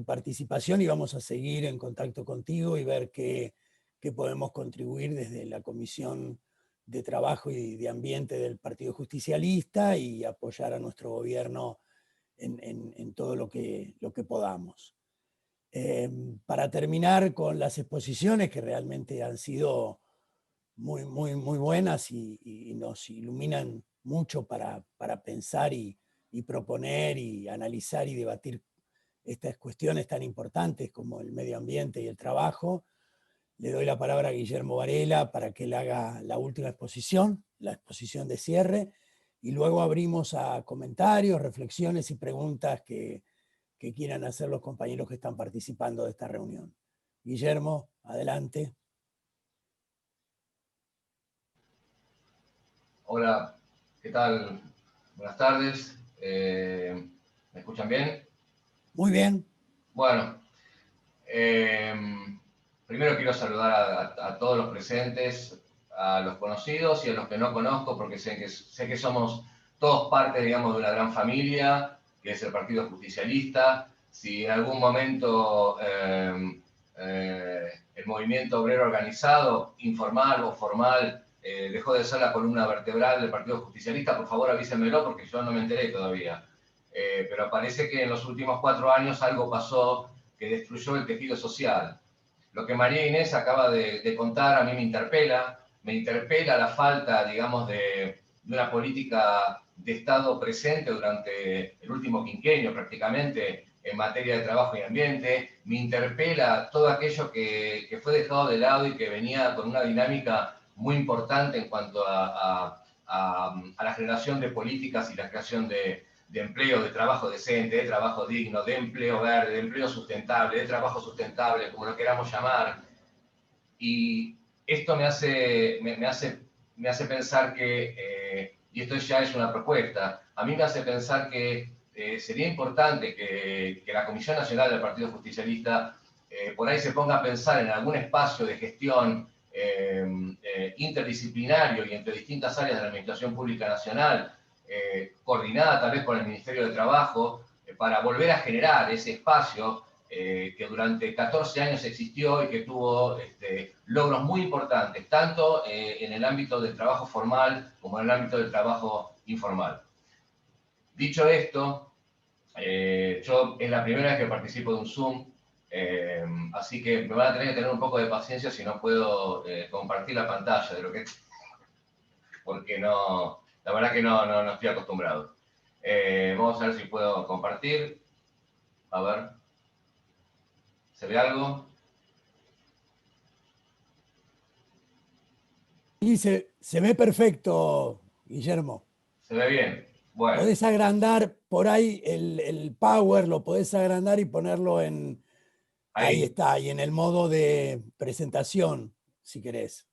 participación, y vamos a seguir en contacto contigo y ver qué podemos contribuir desde la Comisión de Trabajo y de Ambiente del Partido Justicialista, y apoyar a nuestro gobierno en todo lo que podamos. Para terminar con las exposiciones, que realmente han sido muy, muy, muy buenas y nos iluminan mucho para pensar y proponer y analizar y debatir estas cuestiones tan importantes como el medio ambiente y el trabajo, le doy la palabra a Guillermo Varela para que él haga la última exposición, la exposición de cierre, y luego abrimos a comentarios, reflexiones y preguntas que quieran hacer los compañeros que están participando de esta reunión. Guillermo, adelante. Hola, ¿qué tal? Buenas tardes. ¿Me escuchan bien? Muy bien. Bueno, primero quiero saludar a todos los presentes, a los conocidos y a los que no conozco, porque sé que somos todos parte, digamos, de una gran familia, que es el Partido Justicialista. Si en algún momento el movimiento obrero organizado, informal o formal, dejó de ser la columna vertebral del Partido Justicialista, por favor avísenmelo, porque yo no me enteré todavía. Pero parece que en los últimos 4 años algo pasó que destruyó el tejido social. Lo que María Inés acaba de contar a mí me interpela la falta, digamos, de una política de Estado presente durante el último quinquenio prácticamente en materia de trabajo y ambiente, me interpela todo aquello que fue dejado de lado y que venía con una dinámica muy importante en cuanto a la generación de políticas y la creación de empleo, de trabajo decente, de trabajo digno, de empleo verde, de empleo sustentable, de trabajo sustentable, como lo queramos llamar. Y esto me hace pensar que, y esto ya es una propuesta, a mí me hace pensar que sería importante que la Comisión Nacional del Partido Justicialista por ahí se ponga a pensar en algún espacio de gestión interdisciplinario y entre distintas áreas de la Administración Pública Nacional, coordinada tal vez con el Ministerio de Trabajo, para volver a generar ese espacio que durante 14 años existió y que tuvo logros muy importantes, tanto en el ámbito del trabajo formal como en el ámbito del trabajo informal. Dicho esto, yo es la primera vez que participo de un Zoom, así que me van a tener que tener un poco de paciencia si no puedo compartir la pantalla de lo que, porque no, la verdad que no estoy acostumbrado. Vamos a ver si puedo compartir. A ver. ¿Se ve algo? Y se ve perfecto, Guillermo. ¿Se ve bien? Bueno. Podés agrandar por ahí el power, lo podés agrandar y ponerlo en... Ahí está, y en el modo de presentación, si querés.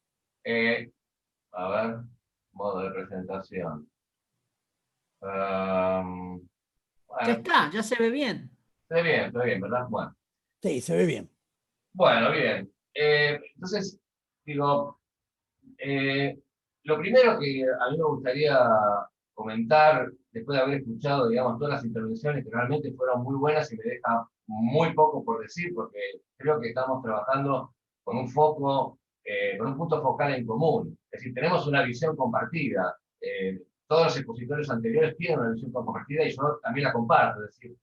A ver, modo de presentación. Bueno, Ya está, ya se ve bien. Se ve bien, ¿verdad? Bueno. Sí, se ve bien. Bueno, bien. Entonces, digo, lo primero que a mí me gustaría comentar, después de haber escuchado, digamos, todas las intervenciones que realmente fueron muy buenas y me deja muy poco por decir, porque creo que estamos trabajando con un foco, con un punto focal en común. Es decir, tenemos una visión compartida. Todos los expositores anteriores tienen una visión compartida y yo también la comparto. Es decir,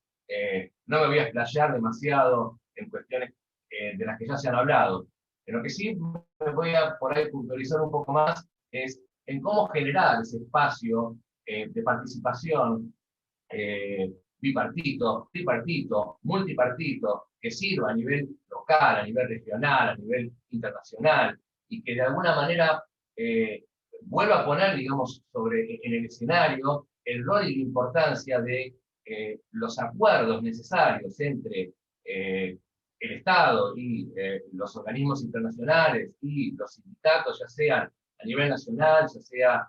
no me voy a explayar demasiado en cuestiones de las que ya se han hablado. Pero lo que sí me voy a por ahí puntualizar un poco más es en cómo generar ese espacio de participación bipartito, tripartito, multipartito, que sirva a nivel local, a nivel regional, a nivel internacional, y que de alguna manera vuelva a poner, digamos, en el escenario el rol y la importancia de los acuerdos necesarios entre el Estado y los organismos internacionales y los sindicatos, ya sean a nivel nacional, ya sea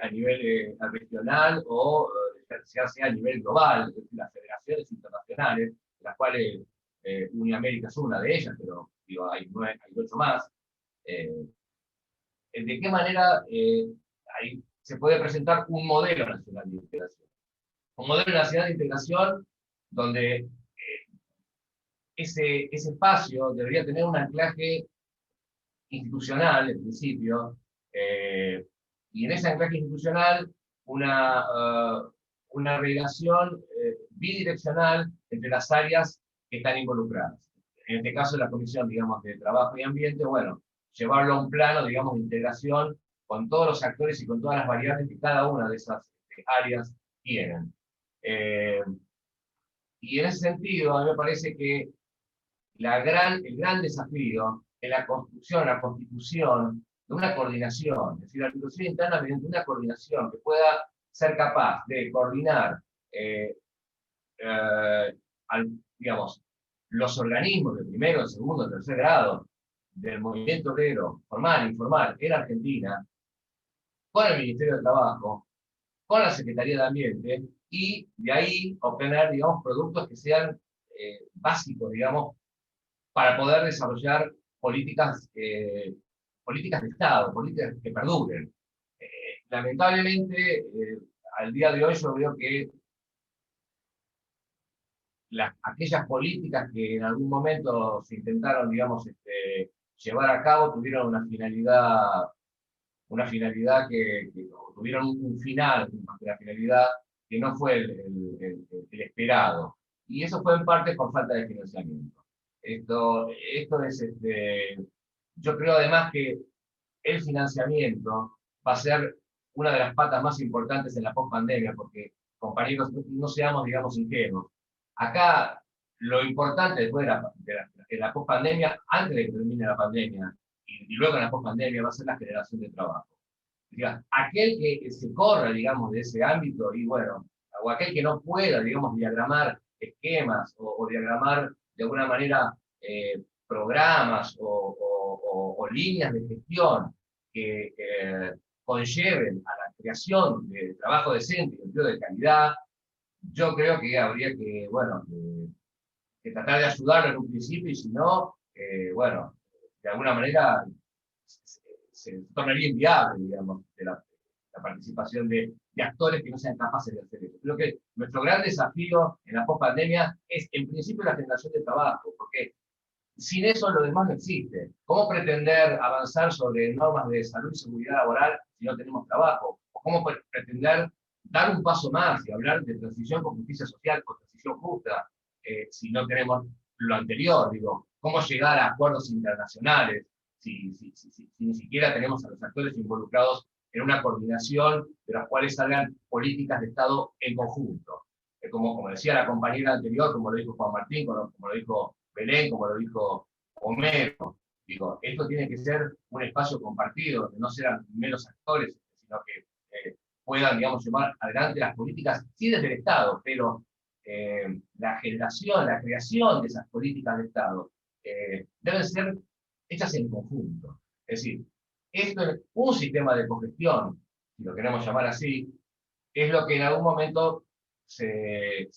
a nivel regional o ya sea a nivel global, es decir, las federaciones internacionales, de las cuales Uniamérica es una de ellas, pero digo, hay 8 más. ¿De qué manera ahí se puede presentar un modelo nacional de integración? Un modelo nacional de integración donde ese espacio debería tener un anclaje institucional, en principio, y en ese anclaje institucional una relación bidireccional entre las áreas que están involucradas. En este caso, la Comisión, digamos, de Trabajo y Ambiente, bueno, llevarlo a un plano, digamos, de integración con todos los actores y con todas las variables que cada una de esas áreas tienen. Y en ese sentido, a mí me parece que el gran desafío es la construcción, la constitución de una coordinación, es decir, la institución interna mediante una coordinación que pueda ser capaz de coordinar, digamos, los organismos de primero, segundo, tercer grado del movimiento obrero, formal e informal, en Argentina, con el Ministerio de Trabajo, con la Secretaría de Ambiente, y de ahí obtener, digamos, productos que sean básicos, digamos, para poder desarrollar políticas de Estado, políticas que perduren. Lamentablemente, al día de hoy yo veo que aquellas políticas que en algún momento se intentaron, digamos, llevar a cabo tuvieron una finalidad que tuvieron un final, una finalidad que no fue el esperado. Y eso fue en parte por falta de financiamiento. Esto es, yo creo además que el financiamiento va a ser una de las patas más importantes en la post-pandemia, porque, compañeros, no seamos, digamos, ingenuos. Acá, lo importante después de la post-pandemia, antes de que termine la pandemia, y luego en la post-pandemia, va a ser la generación de trabajo. Diga, aquel que se corra, digamos, de ese ámbito, y bueno, o aquel que no pueda, digamos, diagramar esquemas o diagramar de alguna manera programas o líneas de gestión que conlleven a la creación de trabajo decente y empleo de calidad, yo creo que habría que, bueno, que tratar de ayudarlo en un principio y si no, bueno, de alguna manera se tornaría inviable, digamos, la participación de actores que no sean capaces de hacer eso. Creo que nuestro gran desafío en la post-pandemia es, en principio, la generación de trabajo, porque sin eso lo demás no existe. ¿Cómo pretender avanzar sobre normas de salud y seguridad laboral si no tenemos trabajo? ¿O cómo pretender dar un paso más y hablar de transición con justicia social, con transición justa, si no tenemos lo anterior? Digo, ¿cómo llegar a acuerdos internacionales si ni siquiera tenemos a los actores involucrados en una coordinación de las cuales salgan políticas de Estado en conjunto? Como decía la compañera anterior, como lo dijo Juan Martín, como lo dijo Belén, como lo dijo Homero, digo, esto tiene que ser un espacio compartido, que no sean menos actores, sino que puedan, digamos, llevar adelante las políticas, sí desde el Estado, pero la generación, la creación de esas políticas de Estado deben ser hechas en conjunto. Es decir, esto es un sistema de cogestión, si lo queremos llamar así, es lo que en algún momento se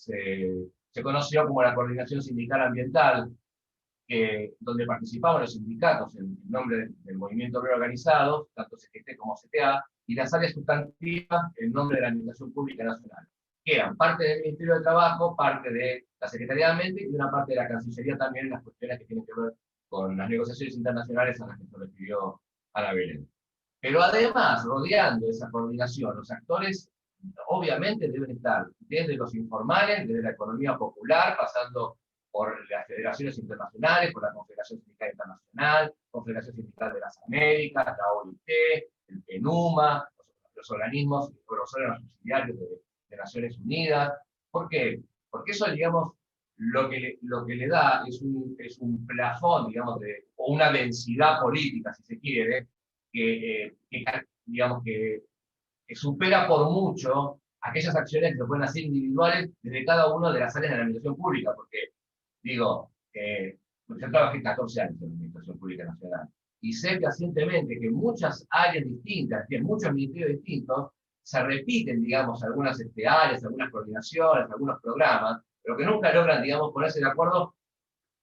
conoció como la coordinación sindical ambiental, donde participaban los sindicatos en nombre del movimiento obrero organizado, tanto CGT como CTA, y las áreas sustantivas en nombre de la Administración Pública Nacional, que eran parte del Ministerio de Trabajo, parte de la Secretaría de Ambiente y una parte de la Cancillería también en las cuestiones que tienen que ver con las negociaciones internacionales a las que se refirió Ana Belén. Pero además, rodeando esa coordinación, los actores obviamente deben estar desde los informales, desde la economía popular, pasando por las federaciones internacionales, por la Confederación Sindical Internacional, Confederación Sindical de las Américas, la OIT, el PENUMA, los organismos, los órganos subsidiarios de Naciones Unidas. ¿Por qué? Porque eso, digamos, lo que le da es un plafón, digamos, o una densidad política, si se quiere, digamos, que supera por mucho aquellas acciones que se pueden hacer individuales desde cada una de las áreas de la administración pública, porque, digo, yo trabajé 14 años en la Administración Pública Nacional, y sé fehacientemente que muchas áreas distintas, que muchos ministerios distintos, se repiten, digamos, algunas áreas, algunas coordinaciones, algunos programas, pero que nunca logran, digamos, ponerse de acuerdo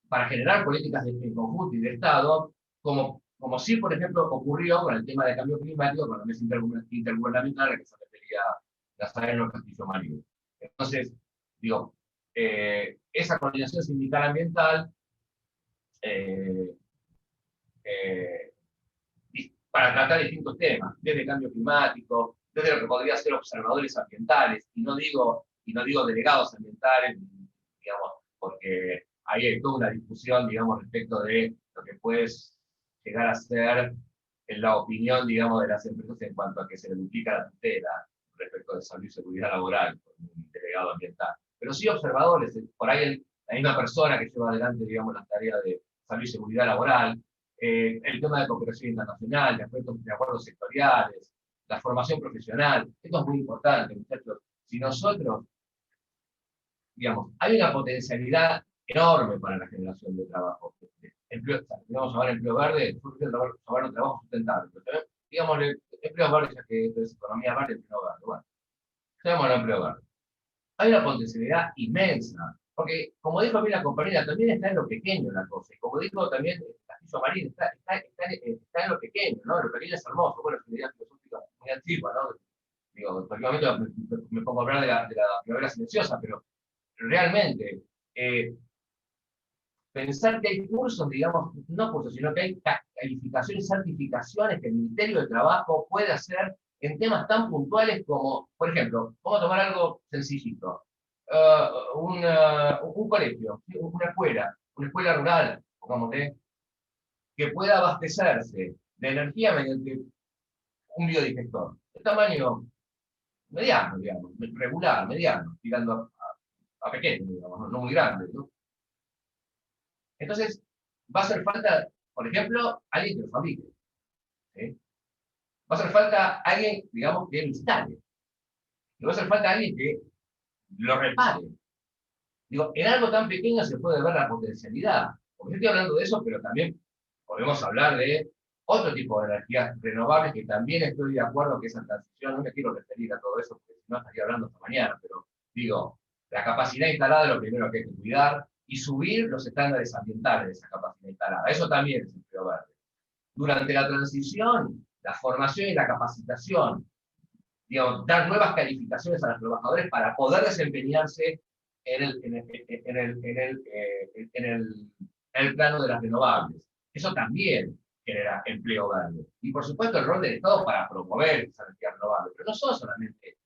para generar políticas en conjunto y de Estado, como sí, por ejemplo, ocurrió con el tema del cambio climático, con la mesa intergubernamental a la que se refería Nazareno Castillo Marín. Entonces, digo, esa coordinación sindical ambiental, para tratar distintos temas, desde el cambio climático, desde lo que podría ser observadores ambientales, y no digo delegados ambientales, digamos, porque ahí hay toda una discusión, digamos, respecto de lo que puede llegar a ser en la opinión, digamos, de las empresas en cuanto a que se le duplica la tutela respecto de salud y seguridad laboral con un delegado ambiental. Pero sí observadores, por ahí la misma persona que lleva adelante, digamos, las tareas de salud y seguridad laboral, el tema de cooperación internacional, de acuerdos sectoriales, la formación profesional. Esto es muy importante, muchachos. Si nosotros, digamos, hay una potencialidad enorme para la generación de trabajo. Vamos a hablar de empleo verde, hablar de trabajo sustentable. Pero, digamos, empleo verde, ya que esto es economía verde, empleo verde. Bueno, llamamos al empleo verde. Hay una potencialidad inmensa, porque, como dijo bien la compañera, también está en lo pequeño la cosa. Y como dijo también Castillo Marín, está en lo pequeño, ¿no? Lo pequeño es hermoso. Bueno, es una idea filosófica muy antigua, ¿no? Digo, en cualquier momento me pongo a hablar de la primavera silenciosa, pero realmente, pensar que hay cursos, digamos, no cursos, sino que hay calificaciones, certificaciones que el Ministerio de Trabajo puede hacer en temas tan puntuales como, por ejemplo, vamos a tomar algo sencillito, un colegio, una escuela rural, pongámosle, que pueda abastecerse de energía mediante un biodigestor, de tamaño mediano, digamos, regular, mediano, tirando a pequeño, digamos, no muy grande, ¿no? Entonces, va a hacer falta, por ejemplo, alguien que lo fabrique. ¿Sí? Va a hacer falta alguien, digamos, que lo instale. Y va a hacer falta alguien que lo repare. Digo, en algo tan pequeño se puede ver la potencialidad. Porque yo estoy hablando de eso, pero también podemos hablar de otro tipo de energías renovables que también estoy de acuerdo que esa transición, no me quiero referir a todo eso, porque si no estaría hablando hasta mañana, pero digo, la capacidad instalada es lo primero que hay que cuidar, y subir los estándares ambientales de esa capacidad instalada. Eso también es empleo verde. durante la transición, la formación y la capacitación, digamos, dar nuevas calificaciones a los trabajadores para poder desempeñarse en el plano de las renovables. Eso también genera empleo verde. Y por supuesto el rol del Estado para promover esa energía renovable, pero no son solamente,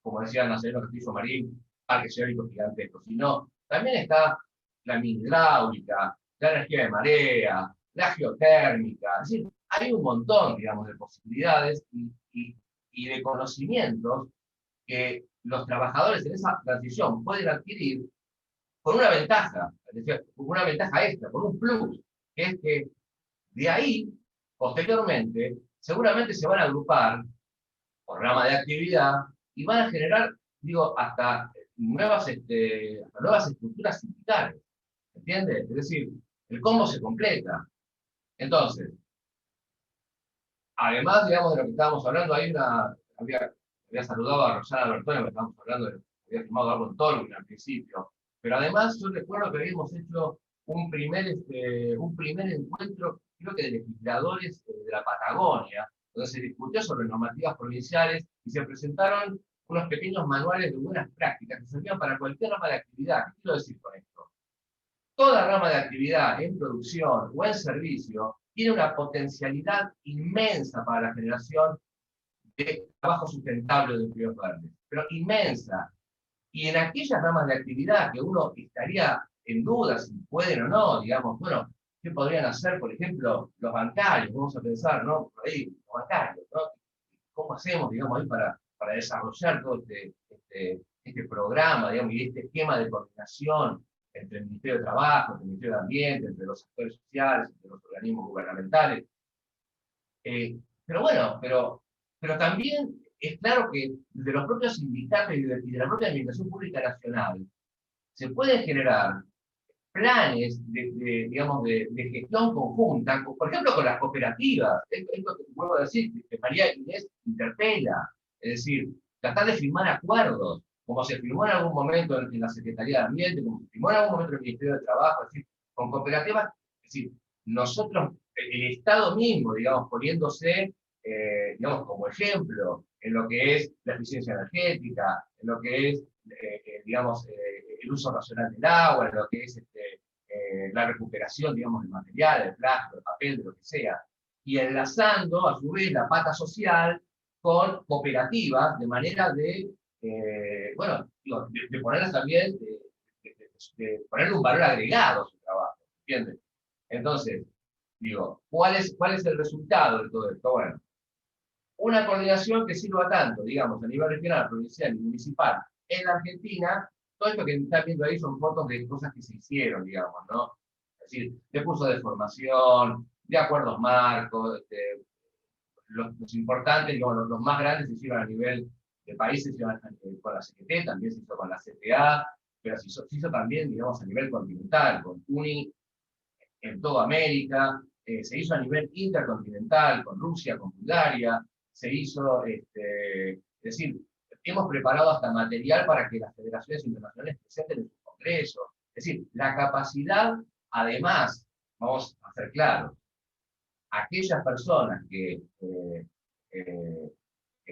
como decía Nazareno Castillo Marín, parques eólicos gigantescos, sino también está la hidráulica, la energía de marea, la geotérmica, es decir, hay un montón, digamos, de posibilidades y de conocimientos que los trabajadores en esa transición pueden adquirir con una ventaja, es decir, con una ventaja extra, con un plus, que es que de ahí, posteriormente, seguramente se van a agrupar por rama de actividad y van a generar, digo, hasta nuevas estructuras sindicales, ¿entiendes? Es decir, el combo se completa. Entonces, además, digamos, de lo que estábamos hablando, había saludado a Rosana Bertone, que estábamos hablando había firmado algo en Tolkien al principio, pero además yo recuerdo que habíamos hecho un primer encuentro, creo que de legisladores de la Patagonia, donde se discutió sobre normativas provinciales y se presentaron unos pequeños manuales de buenas prácticas que servían para cualquier rama de actividad. ¿Qué quiero decir con esto? Toda rama de actividad en producción o en servicio tiene una potencialidad inmensa para la generación de trabajo sustentable de empleos verdes, pero inmensa. Y en aquellas ramas de actividad que uno estaría en duda si pueden o no, digamos, bueno, ¿qué podrían hacer, por ejemplo, los bancarios? Vamos a pensar, ¿no? Por ahí, los bancarios, ¿no? ¿Cómo hacemos, digamos, ahí para desarrollar todo este programa, digamos, y este esquema de coordinación entre el Ministerio de Trabajo, el Ministerio de Ambiente, entre los actores sociales, entre los organismos gubernamentales? Pero bueno, pero también es claro que de los propios sindicatos y de la propia Administración Pública Nacional se pueden generar planes digamos, de gestión conjunta, por ejemplo, con las cooperativas. Esto que vuelvo a decir, que María Inés interpela, es decir, tratar de firmar acuerdos, como se firmó en algún momento en la Secretaría de Ambiente, como se firmó en algún momento en el Ministerio de Trabajo, es decir, con cooperativas, es decir, nosotros, el Estado mismo, digamos, poniéndose, digamos, como ejemplo en lo que es la eficiencia energética, en lo que es, digamos, el uso racional del agua, en lo que es la recuperación, digamos, del material, del plástico, del papel, de lo que sea, y enlazando, a su vez, la pata social con cooperativas, de manera de, bueno, digo, de ponerlas también, de ponerle un valor agregado a su trabajo, ¿entiendes? Entonces, digo, ¿cuál es el resultado de todo esto? Bueno, una coordinación que sirva tanto, digamos, a nivel regional, provincial y municipal en la Argentina. Todo esto que están viendo ahí son fotos de cosas que se hicieron, digamos, ¿no? Es decir, de cursos de formación, de acuerdos marcos, los importantes, digamos, los más grandes se hicieron a nivel de países, se hicieron con la CGT, también se hizo con la CTA, pero se hizo también, digamos, a nivel continental, con UNI en toda América, se hizo a nivel intercontinental, con Rusia, con Bulgaria, se hizo, es decir, hemos preparado hasta material para que las federaciones internacionales presenten en sus congresos. Es decir, la capacidad, además, vamos a ser claros, aquellas personas que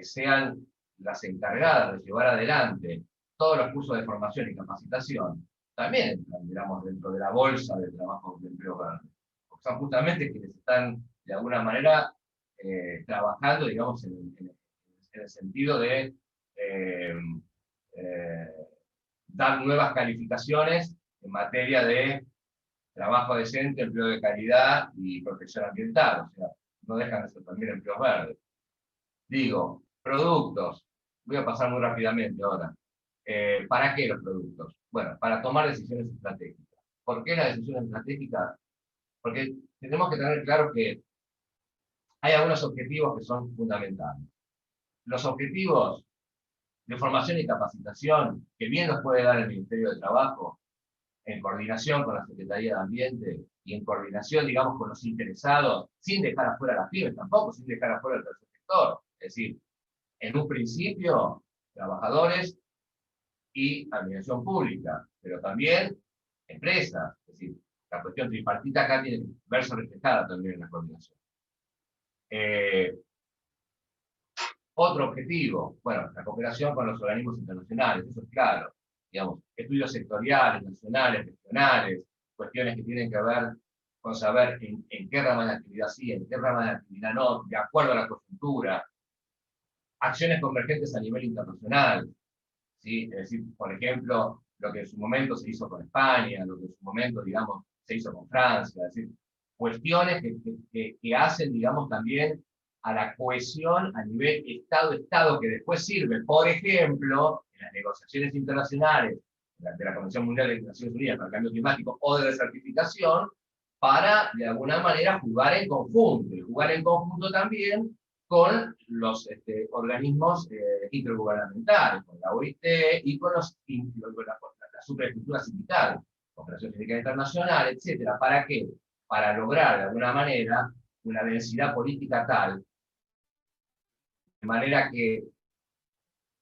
sean las encargadas de llevar adelante todos los cursos de formación y capacitación, también digamos, dentro de la bolsa de trabajo de empleo verde. Porque son justamente quienes están, de alguna manera, trabajando, digamos, en el sentido de dar nuevas calificaciones en materia de trabajo decente, empleo de calidad y protección ambiental. O sea, no dejan de ser también empleos verdes. Digo, productos. Voy a pasar muy rápidamente ahora. ¿Para qué los productos? Bueno, para tomar decisiones estratégicas. ¿Por qué las decisiones estratégicas? Porque tenemos que tener claro que hay algunos objetivos que son fundamentales. Los objetivos de formación y capacitación, que bien los puede dar el Ministerio de Trabajo, en coordinación con la Secretaría de Ambiente y en coordinación, digamos, con los interesados, sin dejar afuera a las pymes tampoco, sin dejar afuera al tercer sector. Es decir, en un principio, trabajadores y administración pública, pero también empresas. Es decir, la cuestión tripartita acá tiene que verse reflejada también en la coordinación. Otro objetivo, bueno, la cooperación con los organismos internacionales, eso es claro, digamos, estudios sectoriales, nacionales, regionales, cuestiones que tienen que ver con saber en qué rama de actividad sí, en qué rama de actividad no, de acuerdo a la coyuntura, acciones convergentes a nivel internacional, ¿sí? Es decir, por ejemplo, lo que en su momento se hizo con España, lo que en su momento, digamos, se hizo con Francia, es decir, cuestiones que hacen, digamos, también a la cohesión a nivel Estado-Estado, que después sirve, por ejemplo, en las negociaciones internacionales de la Convención Mundial de Naciones Unidas para el Cambio Climático o de desertificación, para, de alguna manera, jugar en conjunto, y jugar en conjunto también con los organismos intergubernamentales, con la OIT y con la superestructura sindical, Confederación Sindical Internacional, etc. ¿Para qué? Para lograr, de alguna manera, una densidad política tal, de manera que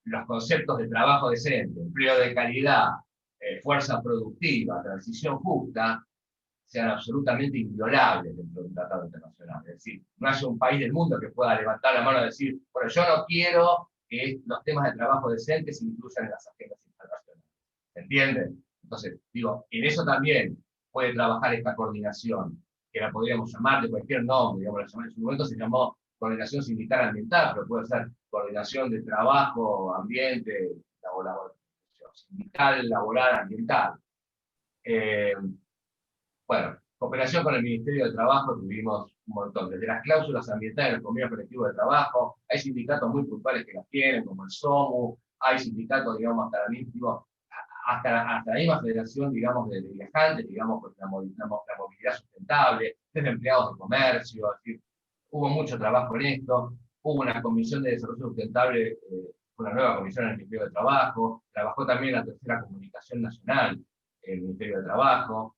los conceptos de trabajo decente, empleo de calidad, fuerza productiva, transición justa, sean absolutamente inviolables dentro de un tratado internacional. Es decir, no haya un país del mundo que pueda levantar la mano y decir, bueno, yo no quiero que los temas de trabajo decente se incluyan en las agendas internacionales. ¿Se entiende? Entonces, digo, en eso también puede trabajar esta coordinación, que la podríamos llamar de cualquier nombre, digamos, en su momento se llamó coordinación sindical ambiental, pero puede ser coordinación de trabajo, ambiente, sindical, laboral, ambiental. Bueno, cooperación con el Ministerio de Trabajo tuvimos un montón, desde las cláusulas ambientales, los convenios colectivos de trabajo, hay sindicatos muy puntuales que las tienen, como el SOMU, hay sindicatos, digamos, hasta la misma federación, digamos, de viajantes, digamos, pues la movilidad sustentable, desde empleados de comercio, es decir, hubo mucho trabajo en esto, hubo una comisión de desarrollo sustentable, una nueva comisión en el Ministerio de Trabajo, trabajó también la tercera comunicación nacional, el Ministerio de Trabajo.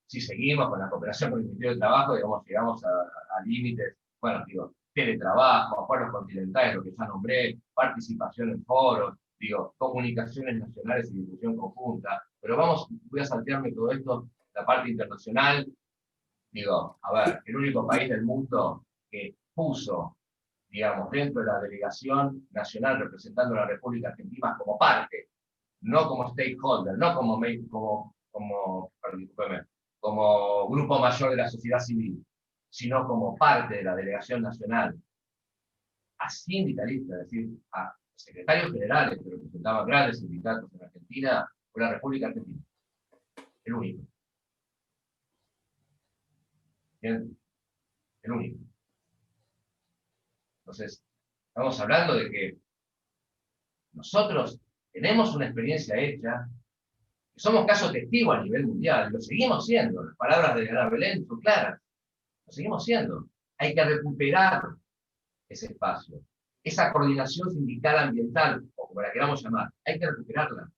Si seguimos con la cooperación con el Ministerio de Trabajo, digamos, llegamos a límites, bueno, digo, teletrabajo, acuerdos continentales, lo que ya nombré, participación en foros, digo, comunicaciones nacionales y difusión conjunta, pero voy a saltearme todo esto, la parte internacional, digo, a ver, el único país del mundo que puso, digamos, dentro de la delegación nacional representando a la República Argentina como parte, no como stakeholder, no como grupo mayor de la sociedad civil, sino como parte de la delegación nacional, a sindicalistas, es decir, a secretarios generales que representaban grandes sindicatos en Argentina, fue la República Argentina. El único. ¿Bien? El único. Entonces, estamos hablando de que nosotros tenemos una experiencia hecha, somos caso testigo a nivel mundial, lo seguimos siendo, las palabras de Ana Belén son claras, lo seguimos siendo. Hay que recuperar ese espacio, esa coordinación sindical ambiental, o como la queramos llamar, hay que recuperarla,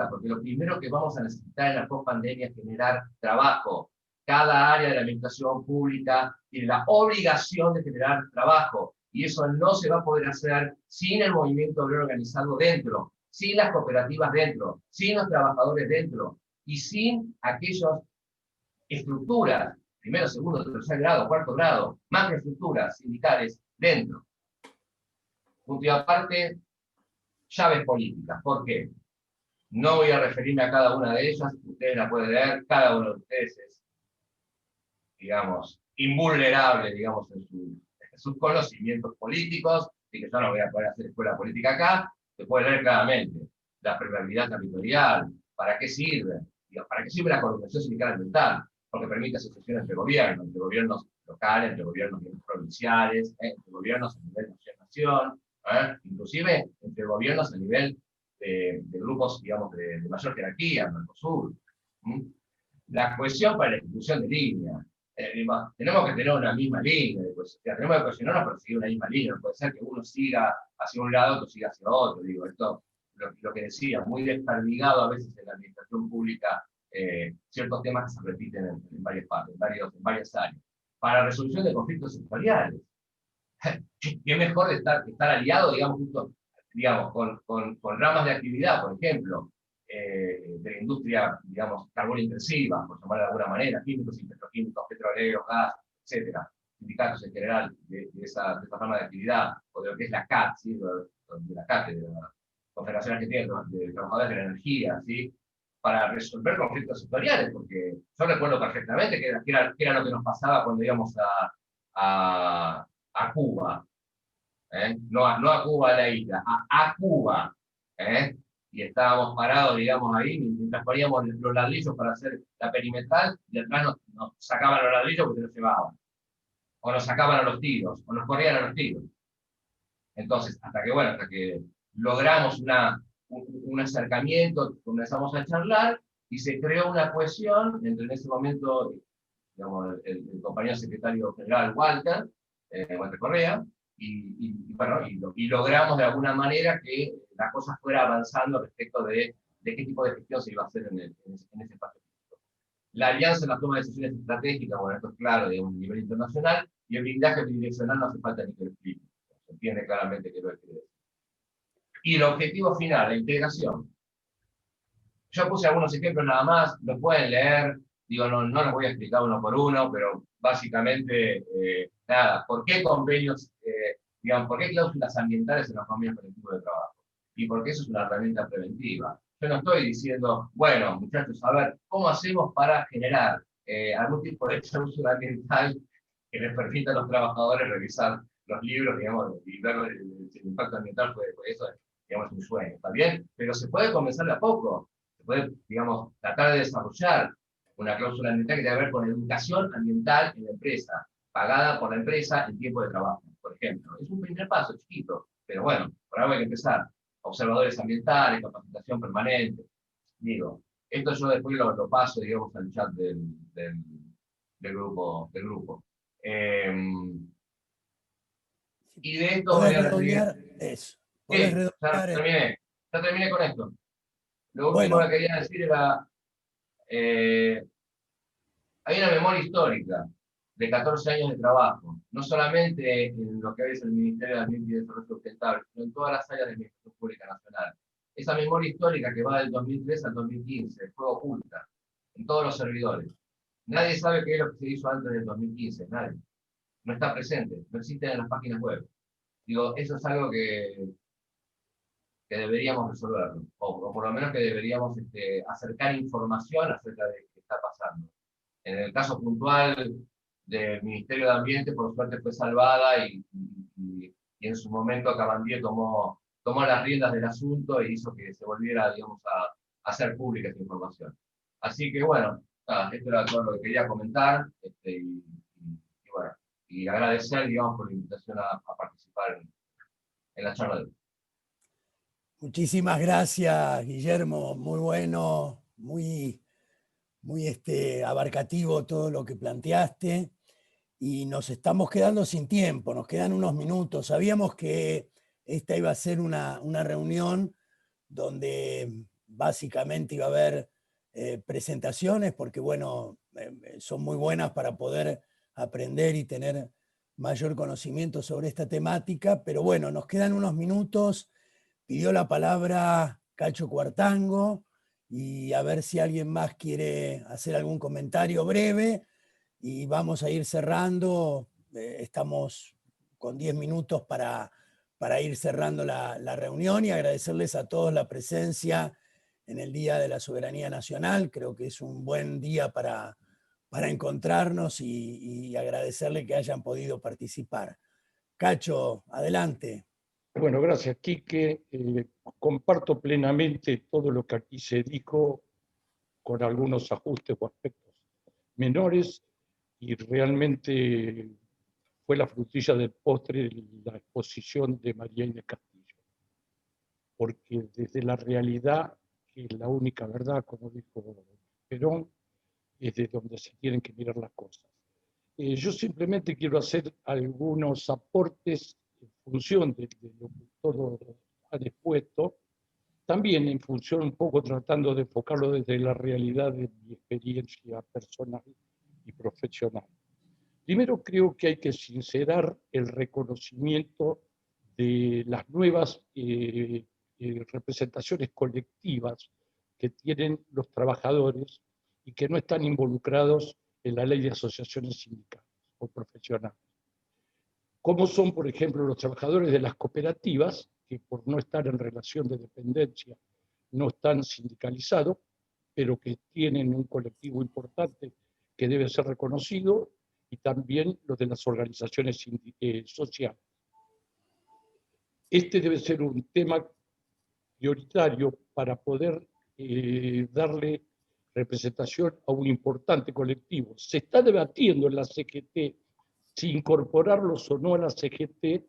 porque lo primero que vamos a necesitar en la post-pandemia es generar trabajo. Cada área de la administración pública tiene la obligación de generar trabajo, y eso no se va a poder hacer sin el movimiento obrero organizado dentro, sin las cooperativas dentro, sin los trabajadores dentro, y sin aquellas estructuras, primero, segundo, tercer grado, cuarto grado, macroestructuras sindicales dentro. Punto y aparte, llaves políticas. ¿Por qué? No voy a referirme a cada una de ellas, ustedes la pueden leer, cada uno de ustedes es, digamos, invulnerable, digamos, en sus conocimientos políticos, y que yo no voy a poder hacer escuela política acá, se puede leer claramente. La permeabilidad territorial, ¿para qué sirve? ¿Para qué sirve la coordinación sindical ambiental? Porque permite asociaciones entre gobiernos locales, entre gobiernos provinciales, entre gobiernos a nivel nación-nación, inclusive entre gobiernos a nivel de grupos, digamos, de mayor jerarquía, Mercosur. La cohesión para la ejecución de línea. Tenemos que tener una misma línea, pues, tenemos que cohesionarnos para seguir una misma línea, no puede ser que uno siga hacia un lado, otro siga hacia otro, digo, esto, lo que decía, muy desperdigado a veces en la administración pública, ciertos temas que se repiten en varias partes, en varias áreas. Para resolución de conflictos sectoriales, qué mejor de estar aliado, digamos, justo, digamos, con ramas de actividad, por ejemplo, de la industria, digamos, carbono intensiva, por llamarla de alguna manera, químicos y petroquímicos, petroleros, gas, etc. sindicatos en general de esa rama de actividad, o de lo que es la CAT, ¿sí? de la CAT, de la Confederación Argentina de Trabajadores de la Energía, ¿sí? Para resolver conflictos sectoriales, porque yo recuerdo perfectamente que era lo que nos pasaba cuando íbamos a Cuba, no a Cuba, a la isla, a Cuba, y estábamos parados, digamos, ahí, mientras poníamos los ladrillos para hacer la perimetral, y atrás nos sacaban los ladrillos porque nos llevaban, o nos sacaban a los tiros, o nos corrían a los tiros. Entonces, hasta que logramos un acercamiento, comenzamos a charlar, y se creó una cohesión entre, en ese momento, digamos, el compañero secretario general Walter Correa, y logramos de alguna manera que la cosa fuera avanzando respecto de qué tipo de gestión se iba a hacer en ese espacio. La alianza en la toma de decisiones estratégicas, bueno, esto es claro, de un nivel internacional, y el blindaje bidireccional no hace falta ni que lo explique. Se entiende claramente que lo escribe. Y el objetivo final, la integración. Yo puse algunos ejemplos nada más, los pueden leer, digo, no los voy a explicar uno por uno, pero básicamente, nada, ¿por qué convenios, digamos, por qué cláusulas ambientales en los convenios colectivos de trabajo? Y porque eso es una herramienta preventiva. Yo no estoy diciendo, bueno, muchachos, a ver, ¿cómo hacemos para generar algún tipo de cláusula ambiental que les permita a los trabajadores revisar los libros, digamos, y ver el impacto ambiental? Pues eso es, digamos, un sueño, ¿está bien? Pero se puede comenzar de a poco. Se puede, digamos, tratar de desarrollar una cláusula ambiental que tiene que ver con educación ambiental en la empresa, pagada por la empresa en tiempo de trabajo, por ejemplo. Es un primer paso chiquito, pero bueno, por algo hay que empezar. Observadores ambientales, capacitación permanente. Digo, esto yo después lo paso, digamos, al chat del grupo. Y de esto voy ¿Podés a redondear eso? ¿Podés Sí, redondear? ya terminé con esto. Lo último Bueno, que quería decir era, hay una memoria histórica de 14 años de trabajo, no solamente en lo que es el Ministerio de Ambiente y Desarrollo Sustentable, sino en todas las áreas de la Administración Pública Nacional. Esa memoria histórica que va del 2003 al 2015 fue oculta en todos los servidores. Nadie sabe qué es lo que se hizo antes del 2015, nadie. No está presente, no existe en las páginas web. Digo, eso es algo que deberíamos resolverlo, o por lo menos que deberíamos acercar información acerca de qué está pasando. En el caso puntual del Ministerio de Ambiente, por suerte fue salvada y en su momento Cabandier tomó las riendas del asunto e hizo que se volviera, digamos, a hacer pública esa información. Así que bueno, esto era todo lo que quería comentar, bueno, y agradecer, digamos, por la invitación a participar en la charla de hoy. muchísimas gracias, Guillermo. Muy bueno, muy abarcativo todo lo que planteaste. Y nos estamos quedando sin tiempo, nos quedan unos minutos. Sabíamos que esta iba a ser una reunión donde básicamente iba a haber presentaciones, porque bueno, son muy buenas para poder aprender y tener mayor conocimiento sobre esta temática, pero bueno, nos quedan unos minutos. Pidió la palabra Cacho Cuartango, y a ver si alguien más quiere hacer algún comentario breve, y vamos a ir cerrando. Estamos con 10 minutos para ir cerrando la reunión, y agradecerles a todos la presencia en el Día de la Soberanía Nacional. Creo que es un buen día para encontrarnos, y agradecerle que hayan podido participar. Cacho, adelante. Bueno, gracias, Quique. Comparto plenamente todo lo que aquí se dijo, con algunos ajustes o aspectos menores, y realmente fue la frutilla del postre la exposición de María Inés Castillo, porque desde la realidad, que es la única verdad, como dijo Perón, es de donde se tienen que mirar las cosas. Yo simplemente quiero hacer algunos aportes en función de lo que todo ha expuesto, también en función un poco tratando de enfocarlo desde la realidad de mi experiencia personal y profesional. Primero, creo que hay que sincerar el reconocimiento de las nuevas representaciones colectivas que tienen los trabajadores y que no están involucrados en la ley de asociaciones sindicales o profesionales. como son, por ejemplo, los trabajadores de las cooperativas, que por no estar en relación de dependencia no están sindicalizados, pero que tienen un colectivo importante que debe ser reconocido, y también los de las organizaciones sociales. Este debe ser un tema prioritario para poder darle representación a un importante colectivo. Se está debatiendo en la CGT si incorporarlos o no a la CGT,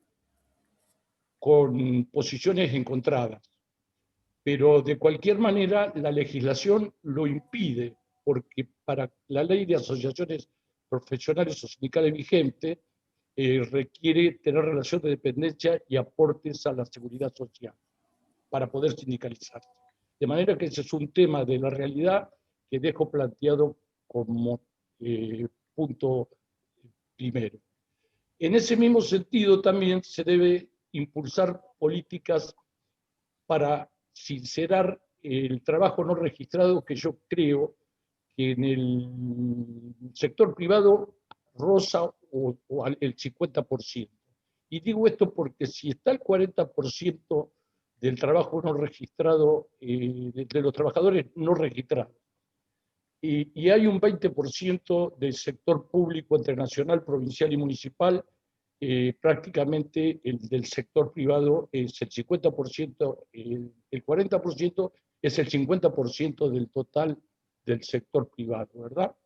con posiciones encontradas. Pero de cualquier manera la legislación lo impide, porque para la ley de asociaciones profesionales o sindicales vigente requiere tener relación de dependencia y aportes a la seguridad social para poder sindicalizarse. De manera que ese es un tema de la realidad que dejo planteado como punto primero. En ese mismo sentido también se debe impulsar políticas para sincerar el trabajo no registrado, que yo creo que en el sector privado roza el 50%. Y digo esto porque si está el 40% del trabajo no registrado, de los trabajadores no registrados, y hay un 20% del sector público internacional, provincial y municipal, prácticamente el del sector privado es el 50%, el 40% es el 50% del total del sector privado, ¿verdad?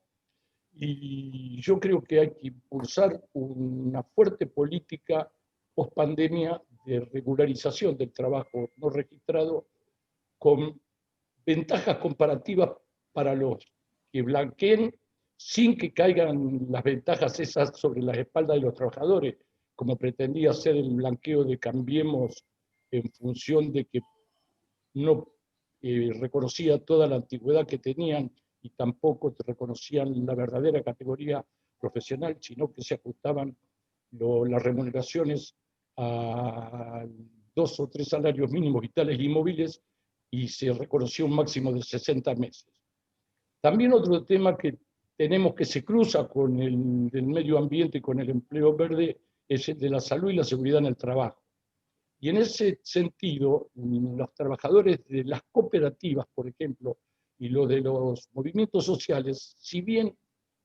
Y yo creo que hay que impulsar una fuerte política post-pandemia de regularización del trabajo no registrado, con ventajas comparativas para los que blanqueen, sin que caigan las ventajas esas sobre las espaldas de los trabajadores, como pretendía hacer el blanqueo de Cambiemos, en función de que no reconocía toda la antigüedad que tenían y tampoco reconocían la verdadera categoría profesional, sino que se ajustaban las remuneraciones a 2 o 3 salarios mínimos vitales y móviles, y se reconoció un máximo de 60 meses. También otro tema que tenemos, que se cruza con el del medio ambiente y con el empleo verde, es el de la salud y la seguridad en el trabajo. Y en ese sentido, los trabajadores de las cooperativas, por ejemplo, y los de los movimientos sociales, si bien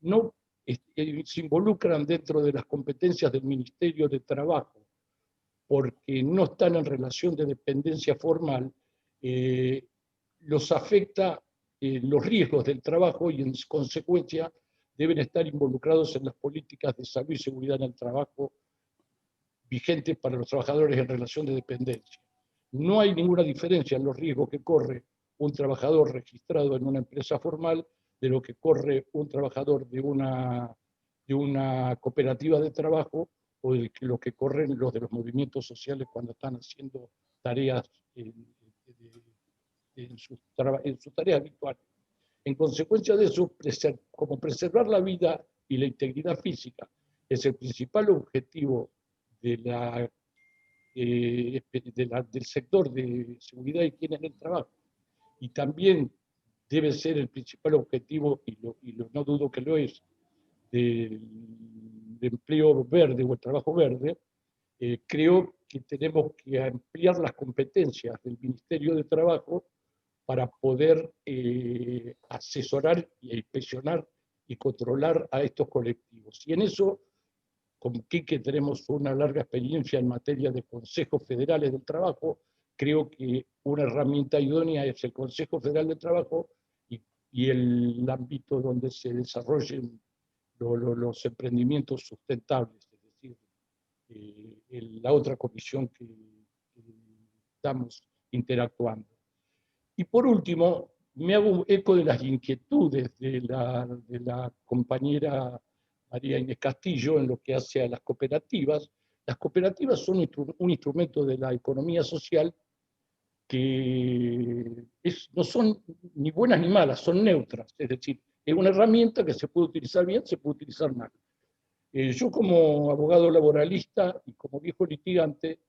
no se involucran dentro de las competencias del Ministerio de Trabajo, porque no están en relación de dependencia formal, los afecta los riesgos del trabajo, y en consecuencia deben estar involucrados en las políticas de salud y seguridad en el trabajo vigentes para los trabajadores en relación de dependencia. No hay ninguna diferencia en los riesgos que corre un trabajador registrado en una empresa formal de lo que corre un trabajador de una cooperativa de trabajo, o de lo que corren los de los movimientos sociales cuando están haciendo tareas en sus tareas habituales. En consecuencia de eso, como preservar la vida y la integridad física es el principal objetivo del sector de seguridad y higiene en el trabajo, y también debe ser el principal objetivo, no dudo que lo es, del empleo verde o el trabajo verde, creo que tenemos que ampliar las competencias del Ministerio de Trabajo para poder asesorar y inspeccionar y controlar a estos colectivos. Y en eso, con Quique tenemos una larga experiencia en materia de consejos federales del trabajo. Creo que una herramienta idónea es el Consejo Federal del Trabajo y el ámbito donde se desarrollen los emprendimientos sustentables, es decir, la otra comisión que estamos interactuando. Y por último, me hago eco de las inquietudes de la compañera María Inés Castillo en lo que hace a las cooperativas. Las cooperativas son un instrumento de la economía social que no son ni buenas ni malas, son neutras, es decir, es una herramienta que se puede utilizar bien, se puede utilizar mal. Yo, como abogado laboralista y como viejo litigante,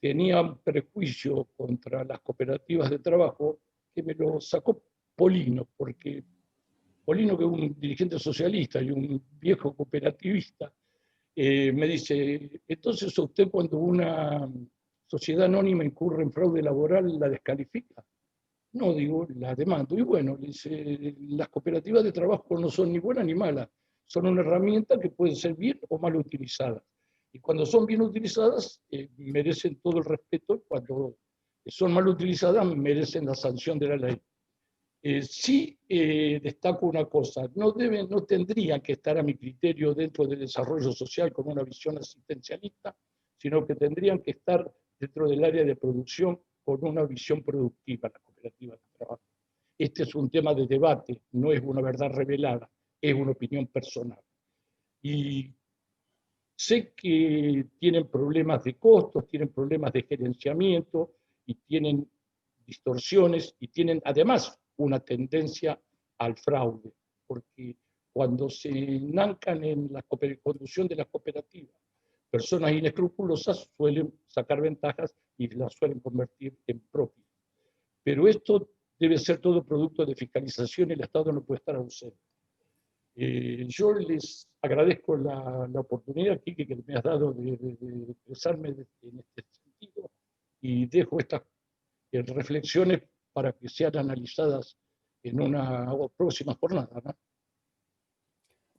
tenía un prejuicio contra las cooperativas de trabajo que me lo sacó Polino, porque Polino, que es un dirigente socialista y un viejo cooperativista, me dice, entonces usted cuando una sociedad anónima incurre en fraude laboral, ¿la descalifica? No, digo, la demando. Y bueno, le dice, las cooperativas de trabajo no son ni buenas ni malas, son una herramienta que puede ser bien o mal utilizada. Y cuando son bien utilizadas, merecen todo el respeto, cuando son mal utilizadas, merecen la sanción de la ley. Sí destaco una cosa, no tendrían que estar a mi criterio dentro del desarrollo social con una visión asistencialista, sino que tendrían que estar dentro del área de producción con una visión productiva, las cooperativas de trabajo. Este es un tema de debate, no es una verdad revelada, es una opinión personal. Y sé que tienen problemas de costos, tienen problemas de gerenciamiento y tienen distorsiones y tienen además una tendencia al fraude, porque cuando se nancan en la conducción de las cooperativas, personas inescrupulosas suelen sacar ventajas y las suelen convertir en propias. Pero esto debe ser todo producto de fiscalización y el Estado no puede estar ausente. Yo les agradezco la oportunidad, Quique, que me has dado de expresarme en este sentido y dejo estas reflexiones para que sean analizadas en una próxima jornada, ¿no?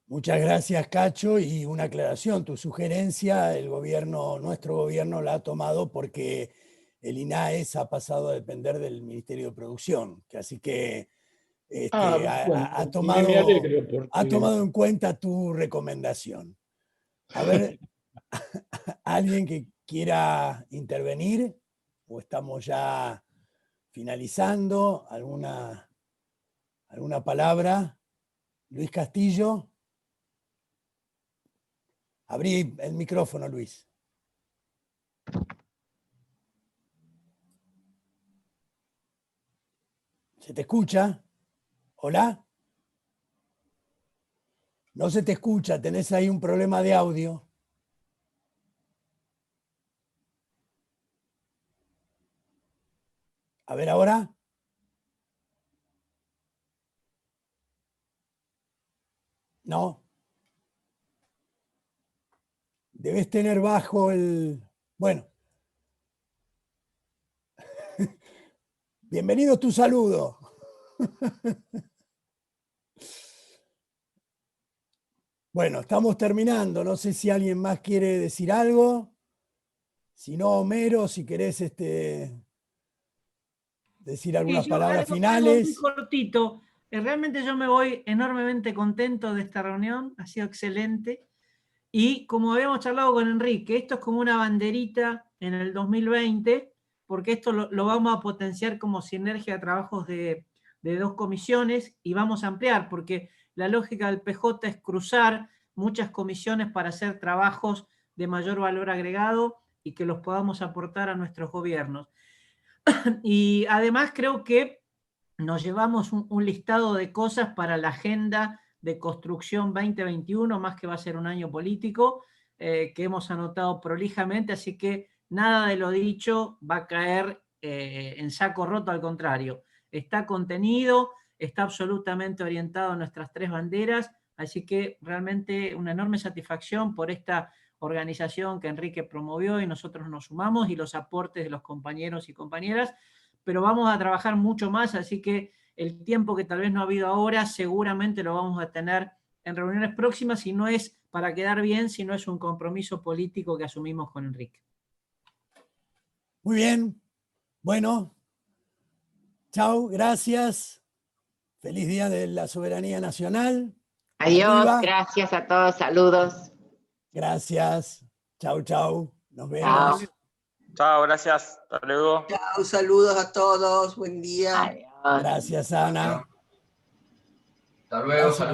Muchas gracias, Cacho, y una aclaración, tu sugerencia, nuestro gobierno la ha tomado porque el INAES ha pasado a depender del Ministerio de Producción, así que Bueno, ha me alegro porque... tomado en cuenta tu recomendación. A ver, ¿alguien que quiera intervenir? ¿O estamos ya finalizando? ¿Alguna palabra? Luis Castillo. Abrí el micrófono, Luis. ¿Se te escucha? ¿Hola? No se te escucha, tenés ahí un problema de audio. A ver ahora. No. Debes tener bajo el... Bueno. Bienvenido tu saludo. Bueno, estamos terminando. No sé si alguien más quiere decir algo. Si no, Homero, si querés decir algunas palabras finales. Algo muy cortito. Realmente yo me voy enormemente contento de esta reunión. Ha sido excelente. Y como habíamos charlado con Enrique, esto es como una banderita en el 2020, porque esto lo vamos a potenciar como sinergia de trabajos de dos comisiones y vamos a ampliar, porque la lógica del PJ es cruzar muchas comisiones para hacer trabajos de mayor valor agregado y que los podamos aportar a nuestros gobiernos. Y además creo que nos llevamos un listado de cosas para la agenda de construcción 2021, más que va a ser un año político, que hemos anotado prolijamente, así que nada de lo dicho va a caer en saco roto, al contrario. Está contenido, está absolutamente orientado a nuestras tres banderas, así que realmente una enorme satisfacción por esta organización que Enrique promovió y nosotros nos sumamos y los aportes de los compañeros y compañeras, pero vamos a trabajar mucho más, así que el tiempo que tal vez no ha habido ahora, seguramente lo vamos a tener en reuniones próximas, y no es para quedar bien, sino es un compromiso político que asumimos con Enrique. Muy bien. Bueno, chao, gracias. Feliz Día de la Soberanía Nacional. Adiós, gracias a todos, saludos. Gracias. Chau, chau. Nos vemos. Chao. Chao, gracias. Hasta luego. Chao, saludos a todos. Buen día. Adiós. Gracias, Ana. Hasta luego.